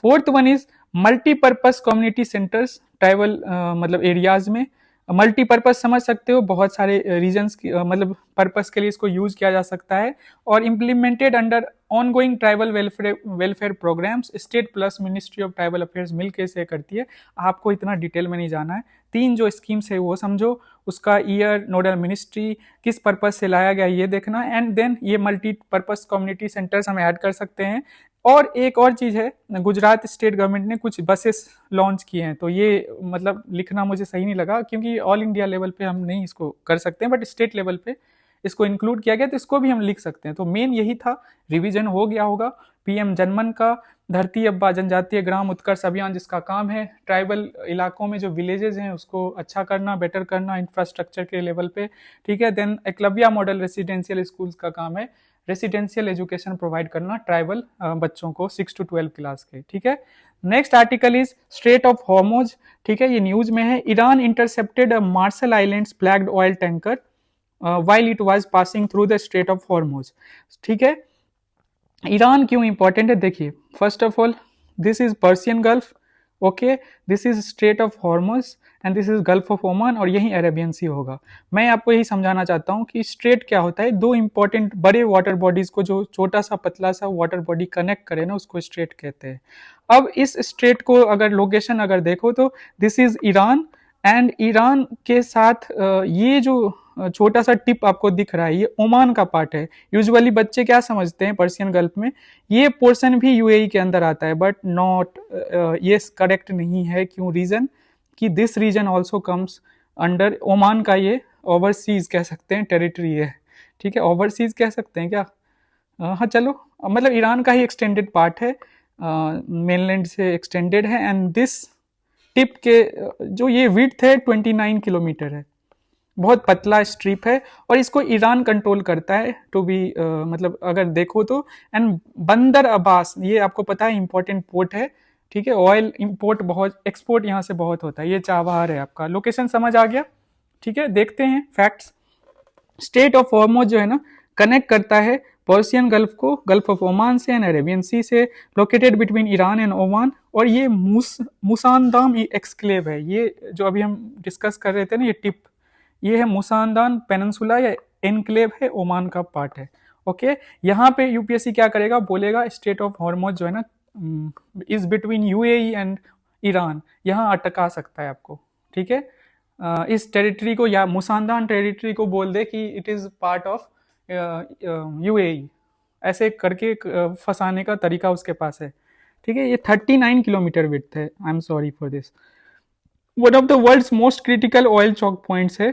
Fourth one is multipurpose community centres tribal मतलब एरियाज में। मल्टीपर्पज समझ सकते हो, बहुत सारे रीजन्स मतलब पर्पस के लिए इसको यूज किया जा सकता है, और implemented under ongoing tribal welfare programmes. State plus ministry of tribal affairs मिलकर इसे करती है। आपको इतना डिटेल में नहीं जाना है, 3 जो स्कीम्स है वो समझो, उसका ईयर, नोडल मिनिस्ट्री, किस पर्पस से लाया गया ये देखना, एंड देन ये मल्टीपर्पज कम्युनिटी सेंटर्स हम ऐड कर सकते हैं। और एक और चीज है, गुजरात स्टेट गवर्नमेंट ने कुछ बसेस लॉन्च किए हैं, तो ये मतलब लिखना मुझे सही नहीं लगा, क्योंकि ऑल इंडिया लेवल पे हम नहीं इसको कर सकते हैं, बट स्टेट लेवल पे इसको इंक्लूड किया गया, तो इसको भी हम लिख सकते हैं। तो मेन यही था, रिवीजन हो गया होगा पीएम जनमन का, धरती अब्बा जनजातीय ग्राम उत्कर्ष अभियान, जिसका काम है ट्राइबल इलाकों में जो विलेजेस हैं उसको अच्छा करना, बेटर करना इंफ्रास्ट्रक्चर के लेवल पे, ठीक है। Then Eklavya model residential schools का काम है रेसिडेंशियल एजुकेशन प्रोवाइड करना ट्राइबल बच्चों को 6 to 12 क्लास के, ठीक है। Next article is strait of Hormuz, ठीक है, ये न्यूज में है। Iran intercepted Marshall Islands flagged oil tanker while it was passing through the Strait of Hormuz, ठीक है। ईरान क्यों इंपॉर्टेंट है, देखिए, first of all this is Persian gulf, okay, this is strait of Hormuz and this is gulf of Oman, और यही अरेबियन सी होगा। मैं आपको यही समझाना चाहता हूँ कि स्ट्रेट क्या होता है, 2 इंपॉर्टेंट बड़े वाटर बॉडीज को जो छोटा सा पतला सा वाटर बॉडी कनेक्ट करे ना, उसको स्ट्रेट कहते हैं। अब इस स्ट्रेट को अगर लोकेशन अगर देखो तो this is Iran, and Iran के साथ ये जो छोटा सा टिप आपको दिख रहा है ये ओमान का पार्ट है। यूजुअली बच्चे क्या समझते हैं पर्सियन गल्फ में ये पोर्शन भी यूएई के अंदर आता है, बट नॉट, ये करेक्ट नहीं है। क्यों? रीजन कि this region also comes under Oman का, ये ओवरसीज कह सकते हैं टेरिटरी है, ठीक है, ओवरसीज कह सकते हैं क्या, हाँ चलो, मतलब ईरान का ही एक्सटेंडेड पार्ट है, मेनलैंड से एक्सटेंडेड है। एंड दिस टिप के जो ये विड्थ है 29 किलोमीटर है, बहुत पतला स्ट्रिप है, और इसको ईरान कंट्रोल करता है टू बी मतलब अगर देखो तो। एंड बंदर अब्बास, ये आपको पता है इंपॉर्टेंट पोर्ट है, ठीक है, ऑयल इंपोर्ट बहुत, एक्सपोर्ट यहाँ से बहुत होता है। ये चाबहार है आपका, लोकेशन समझ आ गया, ठीक है। देखते हैं फैक्ट्स। स्टेट ऑफ हॉर्मुज जो है ना कनेक्ट करता है पर्सियन गल्फ को गल्फ ऑफ ओमान से एंड अरेबियन सी से, located between Iran and Oman. और ये मुसांदाम एक्सक्लेव है, ये जो अभी हम डिस्कस कर रहे थे ना, ये टिप, ये है मुसांदान पेनिनसुला या एनक्लेव है, ओमान का पार्ट है, ओके। यहाँ पे यूपीएससी क्या करेगा, बोलेगा स्टेट ऑफ हॉर्मुज जो है ना is between UAE and Iran, यहाँ अटका सकता है आपको, ठीक है। इस टेरिटरी को या मुसांदान टेरिटरी को बोल दे कि it is part of UAE, ऐसे करके फंसाने का तरीका उसके पास है, ठीक है। ये 39 किलोमीटर विड्थ है, I am sorry for this. One of the world's most critical oil choke points है।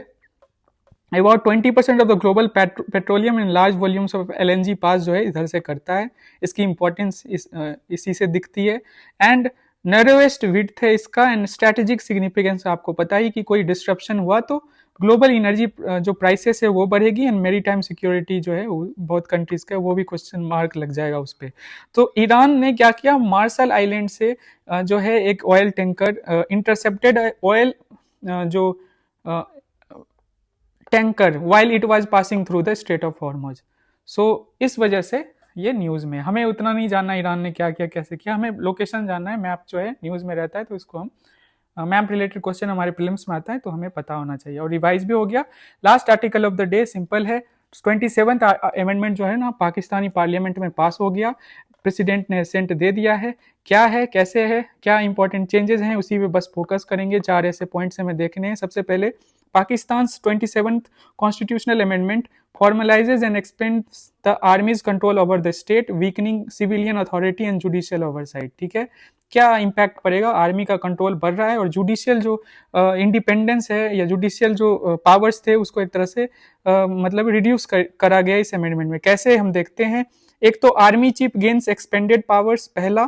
About 20% of the global petroleum in large volumes of LNG pass जो है इधर से करता है। इसकी इंपॉर्टेंस इसी से दिखती है। एंड नैरोएस्ट विड्थ है इसका, एंड स्ट्रेटेजिक सिग्निफिकेंस आपको पता ही कि कोई डिस्ट्रप्शन हुआ तो ग्लोबल एनर्जी जो प्राइसेस है वो बढ़ेगी, एंड मेरी टाइम सिक्योरिटी जो है वो बहुत कंट्रीज का वो भी क्वेश्चन मार्क लग जाएगा उस पर। तो ईरान ने क्या किया, मार्शल आइलैंड से जो है एक ऑयल टैंकर इंटरसेप्टेड ऑयल जो tanker while it was passing through the strait of Hormuz. So इस वजह से ये न्यूज में, हमें उतना नहीं जानना ईरान ने क्या किया कैसे किया, हमें लोकेशन जानना है। मैप जो है न्यूज में रहता है तो इसको हम मैप रिलेटेड क्वेश्चन हमारे प्रीलिम्स में आता है तो हमें पता होना चाहिए, और रिवाइज भी हो गया। Last article of the day simple है, 27th अमेंडमेंट जो है ना पाकिस्तानी पार्लियामेंट में पास हो गया, प्रेसिडेंट ने असेंट दे दिया है। क्या है, कैसे है, क्या इंपॉर्टेंट चेंजेस हैं, उसी पे बस फोकस करेंगे। 4 ऐसे पॉइंट्स हमें देखने हैं। सबसे पहले Pakistan 27th constitutional amendment formalizes and expands the army's control over the state, weakening civilian authority and judicial oversight। ठीक है, क्या इम्पैक्ट पड़ेगा, आर्मी का कंट्रोल बढ़ रहा है और जुडिशियल जो इंडिपेंडेंस है या जुडिशियल जो पावर्स थे उसको एक तरह से मतलब रिड्यूस करा गया इस अमेंडमेंट में। कैसे हम देखते हैं, एक तो army chief gains expanded powers, पहला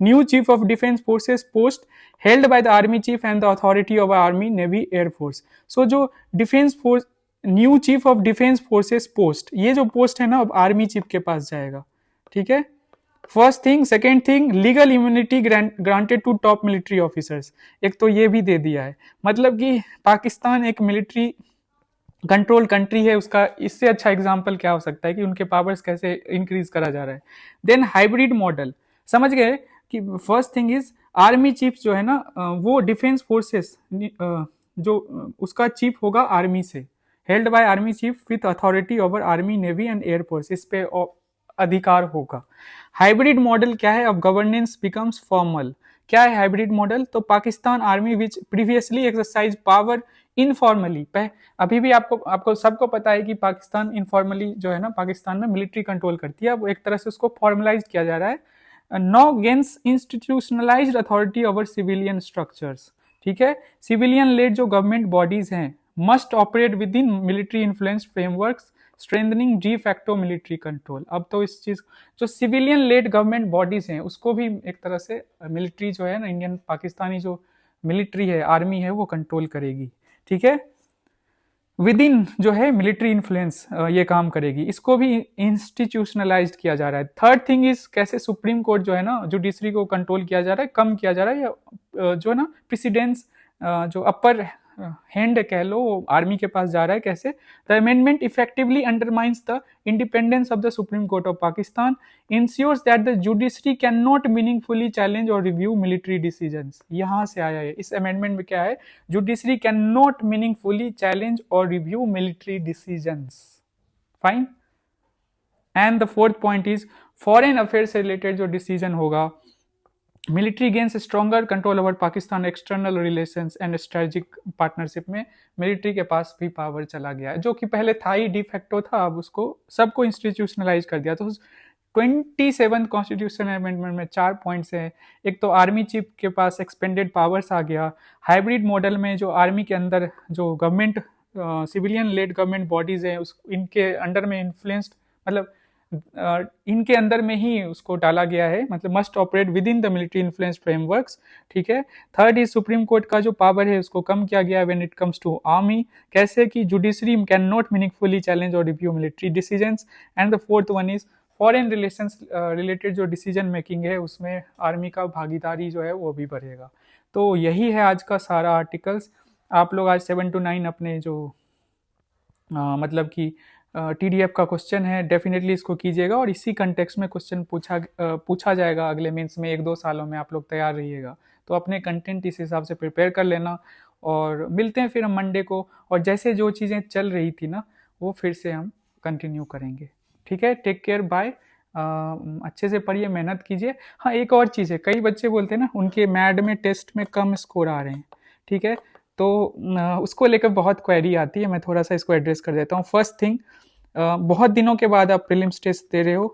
new chief of defence forces post held by the army chief and the authority of army navy air force. So जो defence force, new chief of defence forces post, ये जो पोस्ट है ना अब आर्मी चीफ के पास जाएगा, ठीक है, first thing. Second thing, legal immunity granted to top military officers, एक तो ये भी दे दिया है। मतलब कि पाकिस्तान एक मिलिट्री कंट्रोल कंट्री है, उसका इससे अच्छा एग्जाम्पल क्या हो सकता है कि उनके पावर्स कैसे इंक्रीज करा जा रहा है। देन हाइब्रिड मॉडल, समझ गए कि first thing is army chief जो है ना वो डिफेंस फोर्सेस जो उसका चीफ होगा आर्मी से, held by army chief with authority over army navy and air force, इस पे अधिकार होगा। हाइब्रिड मॉडल क्या है, अब गवर्नेंस बिकम्स फॉर्मल। क्या है हाइब्रिड मॉडल, तो पाकिस्तान आर्मी विच प्रीवियसली एक्सरसाइज पावर इनफॉर्मली, अभी भी आपको सबको पता है कि पाकिस्तान इनफॉर्मली जो है ना पाकिस्तान में मिलिट्री कंट्रोल करती है, अब एक तरह से उसको फॉर्मलाइज किया जा रहा है। Now gains institutionalised authority over civilian structures, ठीक है, सिविलियन लेड जो गवर्नमेंट बॉडीज हैं must operate with in military influence frameworks strengthening de facto military control. अब तो इस चीज जो सिविलियन लेड गवर्नमेंट बॉडीज हैं उसको भी एक तरह से मिलिट्री जो है ना इंडियन पाकिस्तानी जो मिलिट्री है आर्मी है वो कंट्रोल करेगी, ठीक है, विद इन जो है मिलिट्री इन्फ्लुएंस ये काम करेगी, इसको भी इंस्टीट्यूशनलाइज्ड किया जा रहा है। थर्ड थिंग इज कैसे सुप्रीम कोर्ट जो है ना जुडिशरी को कंट्रोल किया जा रहा है, कम किया जा रहा है, या जो है ना प्रेसिडेंस जो अपर हैंड कह लो वो आर्मी के पास जा रहा है। कैसे, the amendment effectively undermines the independence of the Supreme Court of Pakistan, ensures that the judiciary can not meaningfully challenge और रिव्यू मिलिट्री डिसीजंस। यहां से आया है इस अमेंडमेंट में, क्या है, judiciary can not meaningfully challenge और review military decisions, fine. And the fourth point is foreign affair से रिलेटेड जो डिसीजन होगा, military gains stronger control over Pakistan external relations and strategic partnership में मिलिट्री के पास भी पावर चला गया है, जो कि पहले था ही डिफेक्टो था, अब उसको सबको इंस्टीट्यूशनलाइज कर दिया। तो 27 कॉन्स्टिट्यूशन अमेंडमेंट में 4 पॉइंट्स हैं। एक तो आर्मी चीफ के पास एक्सपेंडेड पावर्स आ गया, हाइब्रिड मॉडल में जो आर्मी के अंदर जो government civilian lead government bodies हैं उस इनके अंडर में इन्फ्लुएंस्ड, मतलब इनके अंदर में ही उसको डाला गया है, मतलब must operate with in the military influence frameworks, ठीक है। थर्ड इज सुप्रीम कोर्ट का जो पावर है उसको कम किया गया when it comes to army, कैसे कि judiciary can not meaningfully challenge और review military decisions. And the fourth one is foreign relations related जो डिसीजन मेकिंग है उसमें आर्मी का भागीदारी जो है वो भी बढ़ेगा। तो यही है आज का सारा आर्टिकल्स। आप लोग आज 7 to 9 अपने जो मतलब कि TDF का क्वेश्चन है डेफिनेटली इसको कीजिएगा, और इसी कंटेक्स्ट में क्वेश्चन पूछा जाएगा अगले मेंस में 1-2 सालों में, आप लोग तैयार रहिएगा। तो अपने कंटेंट इस हिसाब से प्रिपेयर कर लेना, और मिलते हैं फिर हम मंडे को, और जैसे जो चीज़ें चल रही थी ना वो फिर से हम कंटिन्यू करेंगे, ठीक है। Take care, bye. अच्छे से पढ़िए, मेहनत कीजिए। हाँ, एक और चीज़ है, कई बच्चे बोलते हैं ना उनके मैड में टेस्ट में कम स्कोर आ रहे हैं, ठीक है, तो उसको लेकर बहुत क्वेरी आती है, मैं थोड़ा सा इसको एड्रेस कर देता हूँ। फर्स्ट थिंग, बहुत दिनों के बाद आप प्रीलिम्स टेस्ट दे रहे हो,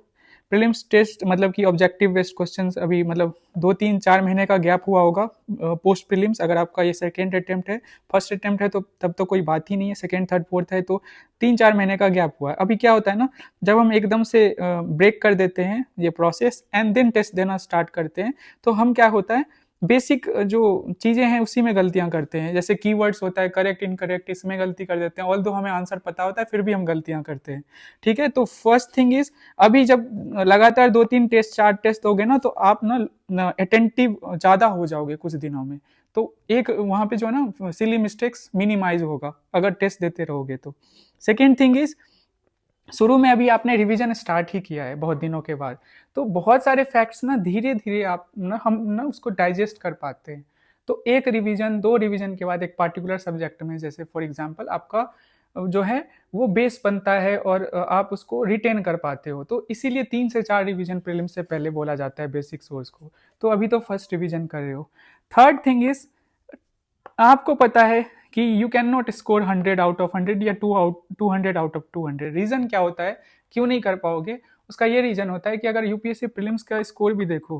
प्रीलिम्स टेस्ट मतलब कि ऑब्जेक्टिव बेस्ड क्वेश्चंस अभी मतलब 2-3-4 महीने का गैप हुआ होगा पोस्ट प्रीलिम्स। अगर आपका ये सेकेंड अटेम्प्ट है, फर्स्ट अटेम्प्ट है तो तब तो कोई बात ही नहीं है, सेकेंड थर्ड फोर्थ है तो 3-4 महीने का गैप हुआ है। अभी क्या होता है ना, जब हम एकदम से ब्रेक कर देते हैं ये प्रोसेस एंड देन टेस्ट देना स्टार्ट करते हैं, तो हम क्या होता है बेसिक जो चीज़ें हैं उसी में गलतियां करते हैं। जैसे कीवर्ड्स होता है, करेक्ट इनकरेक्ट, इसमें गलती कर देते हैं, ऑल दो हमें आंसर पता होता है फिर भी हम गलतियां करते हैं। ठीक है, तो फर्स्ट थिंग इज अभी जब लगातार 2-3 टेस्ट 4 टेस्ट दोगे ना तो आप ना अटेंटिव ज़्यादा हो जाओगे कुछ दिनों में। तो एक वहाँ पे जो है ना सिली मिस्टेक्स मिनिमाइज होगा अगर टेस्ट देते रहोगे तो। सेकेंड थिंग इज शुरू में अभी आपने रिवीजन स्टार्ट ही किया है बहुत दिनों के बाद, तो बहुत सारे फैक्ट्स ना धीरे धीरे आप ना हम ना उसको डाइजेस्ट कर पाते हैं। तो एक रिवीजन 2 रिवीजन के बाद एक पार्टिकुलर सब्जेक्ट में, जैसे फॉर एग्जांपल आपका जो है वो बेस बनता है और आप उसको रिटेन कर पाते हो। तो इसीलिए 3 से 4 रिवीजन प्रीलिम्स से पहले बोला जाता है बेसिक सोर्स को। तो अभी तो फर्स्ट रिवीजन कर रहे हो। थर्ड थिंग इज आपको पता है कि you can not score 100 out of 100 या 200 आउट ऑफ 200। रीजन क्या होता है क्यों नहीं कर पाओगे, उसका ये रीजन होता है कि अगर यूपीएससी प्रीलिम्स का स्कोर भी देखो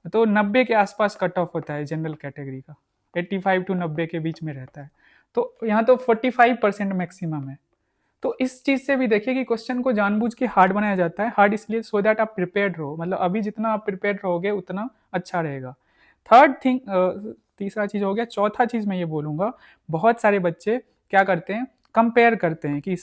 तो 90 के आसपास कट ऑफ होता है जनरल कैटेगरी का, 85 to 90 के बीच में रहता है। तो यहाँ तो 45% मैक्सिमम है। तो इस चीज से भी देखिए कि क्वेश्चन को जानबूझ के हार्ड बनाया जाता है। हार्ड इसलिए सो दैट आप प्रिपेयर्ड रहो, मतलब अभी जितना आप प्रिपेयर्ड रहोगे उतना अच्छा रहेगा। थर्ड थिंग, तीसरा चीज हो गया। चौथा चीज मैं ये बोलूंगा, बहुत सारे बच्चे क्या करते हैं कंपेयर करते हैं कि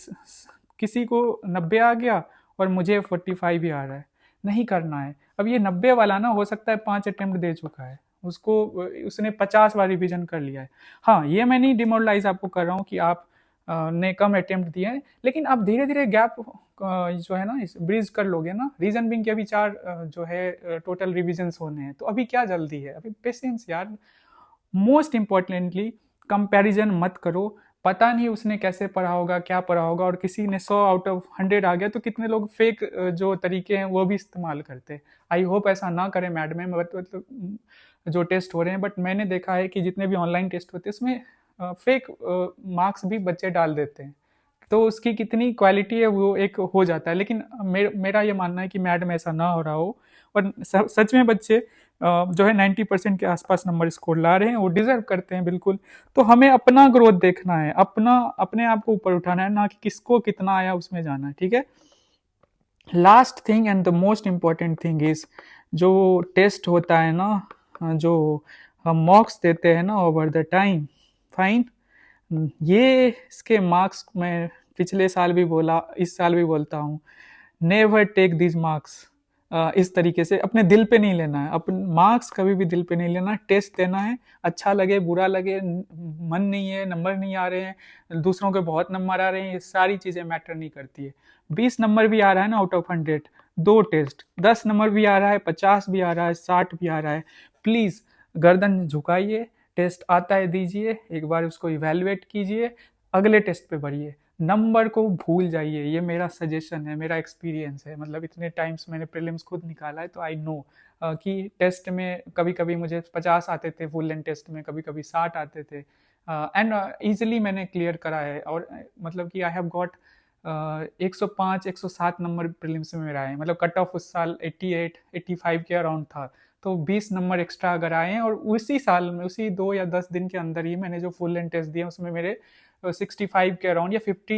किसी को 90 आ गया और मुझे 45 ही आ रहा है। नहीं करना है। अब ये 90 वाला ना हो सकता है 5 अटेम्प्ट दे चुका है, उसको उसने 50 बार रिवीजन कर लिया है। हाँ, ये मैं नहीं डिमोरलाइज आपको कर रहा हूँ कि आप ने कम अटेम्प्ट दिए हैं, लेकिन आप धीरे धीरे गैप जो है ना इस ब्रिज कर लोगे ना। रीजन बिंग के अभी 4 जो है टोटल रिविजन्स होने हैं, तो अभी क्या जल्दी है, अभी पेशेंस यार। मोस्ट इंपॉर्टेंटली कंपैरिजन मत करो। पता नहीं उसने कैसे पढ़ा होगा, क्या पढ़ा होगा, और किसी ने 100 आउट ऑफ 100 आ गया तो कितने लोग फेक जो तरीके हैं वो भी इस्तेमाल करते हैं। आई होप ऐसा ना करें मैडम में मतलब जो टेस्ट हो रहे हैं, बट मैंने देखा है कि जितने भी ऑनलाइन टेस्ट होते हैं उसमें फेक मार्क्स भी बच्चे डाल देते हैं। तो उसकी कितनी क्वालिटी है वो एक हो जाता है। लेकिन मेरा ये मानना है कि मैड में ऐसा ना हो रहा हो और सच में बच्चे जो है 90% के आसपास नंबर स्कोर ला रहे हैं, वो डिजर्व करते हैं बिल्कुल। तो हमें अपना ग्रोथ देखना है, अपने आप को ऊपर उठाना है, ना कि किसको कितना आया उसमें जाना है। ठीक है। Last thing and the most important thing is जो टेस्ट होता है ना, जो हम मॉक्स देते हैं ना ओवर द टाइम, फाइन, ये इसके मार्क्स मैं पिछले साल भी बोला, इस साल भी बोलता हूँ, नेवर टेक दिस मार्क्स इस तरीके से अपने दिल पे नहीं लेना है। अपने मार्क्स कभी भी दिल पे नहीं लेना। टेस्ट देना है, अच्छा लगे बुरा लगे, मन नहीं है, नंबर नहीं आ रहे हैं, दूसरों के बहुत नंबर आ रहे हैं, ये सारी चीज़ें मैटर नहीं करती है। 20 नंबर भी आ रहा है ना आउट ऑफ 100, 2 टेस्ट, 10 नंबर भी आ रहा है, 50 भी आ रहा है, 60 भी आ रहा है, प्लीज़ गर्दन झुकाइए, टेस्ट आता है दीजिए, एक बार उसको इवेलुएट कीजिए, अगले टेस्ट पे बढ़िए। नंबर को भूल जाइए, ये मेरा सजेशन है, मेरा एक्सपीरियंस है। मतलब इतने टाइम्स मैंने प्रीलिम्स खुद निकाला है तो आई नो कि टेस्ट में कभी कभी मुझे 50 आते थे, फुल लेंथ टेस्ट में कभी कभी 60 आते थे, एंड ईजिली मैंने क्लियर करा है। और मतलब कि I have got 105 107 number prelims में मेरा है। मतलब कट ऑफ उस साल 88 85 के अराउंड था, तो 20 नंबर एक्स्ट्रा अगर आए हैं, और उसी साल में उसी 2 या 10 दिन के अंदर ही मैंने जो फुल लेंथ टेस्ट दिया उसमें मेरे 65 के अराउंड या 50,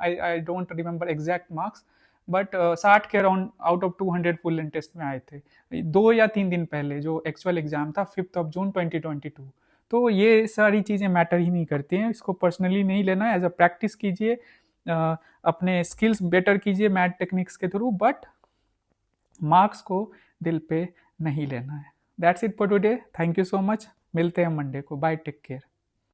I don't remember exact marks, but 60 के around out of 200 full length test में आए थे 2 या 3 दिन पहले, जो एक्चुअल एग्जाम था 5 जून 2022। तो ये सारी चीज़ें मैटर ही नहीं करती हैं, इसको पर्सनली नहीं लेना है, एज अ प्रैक्टिस कीजिए, अपने स्किल्स बेटर कीजिए मैथ टेक्निक्स के थ्रू, बट मार्क्स को दिल पे नहीं लेना है। That's it for today, thank you so much, मिलते हैं मंडे को, बाय, टेक केयर।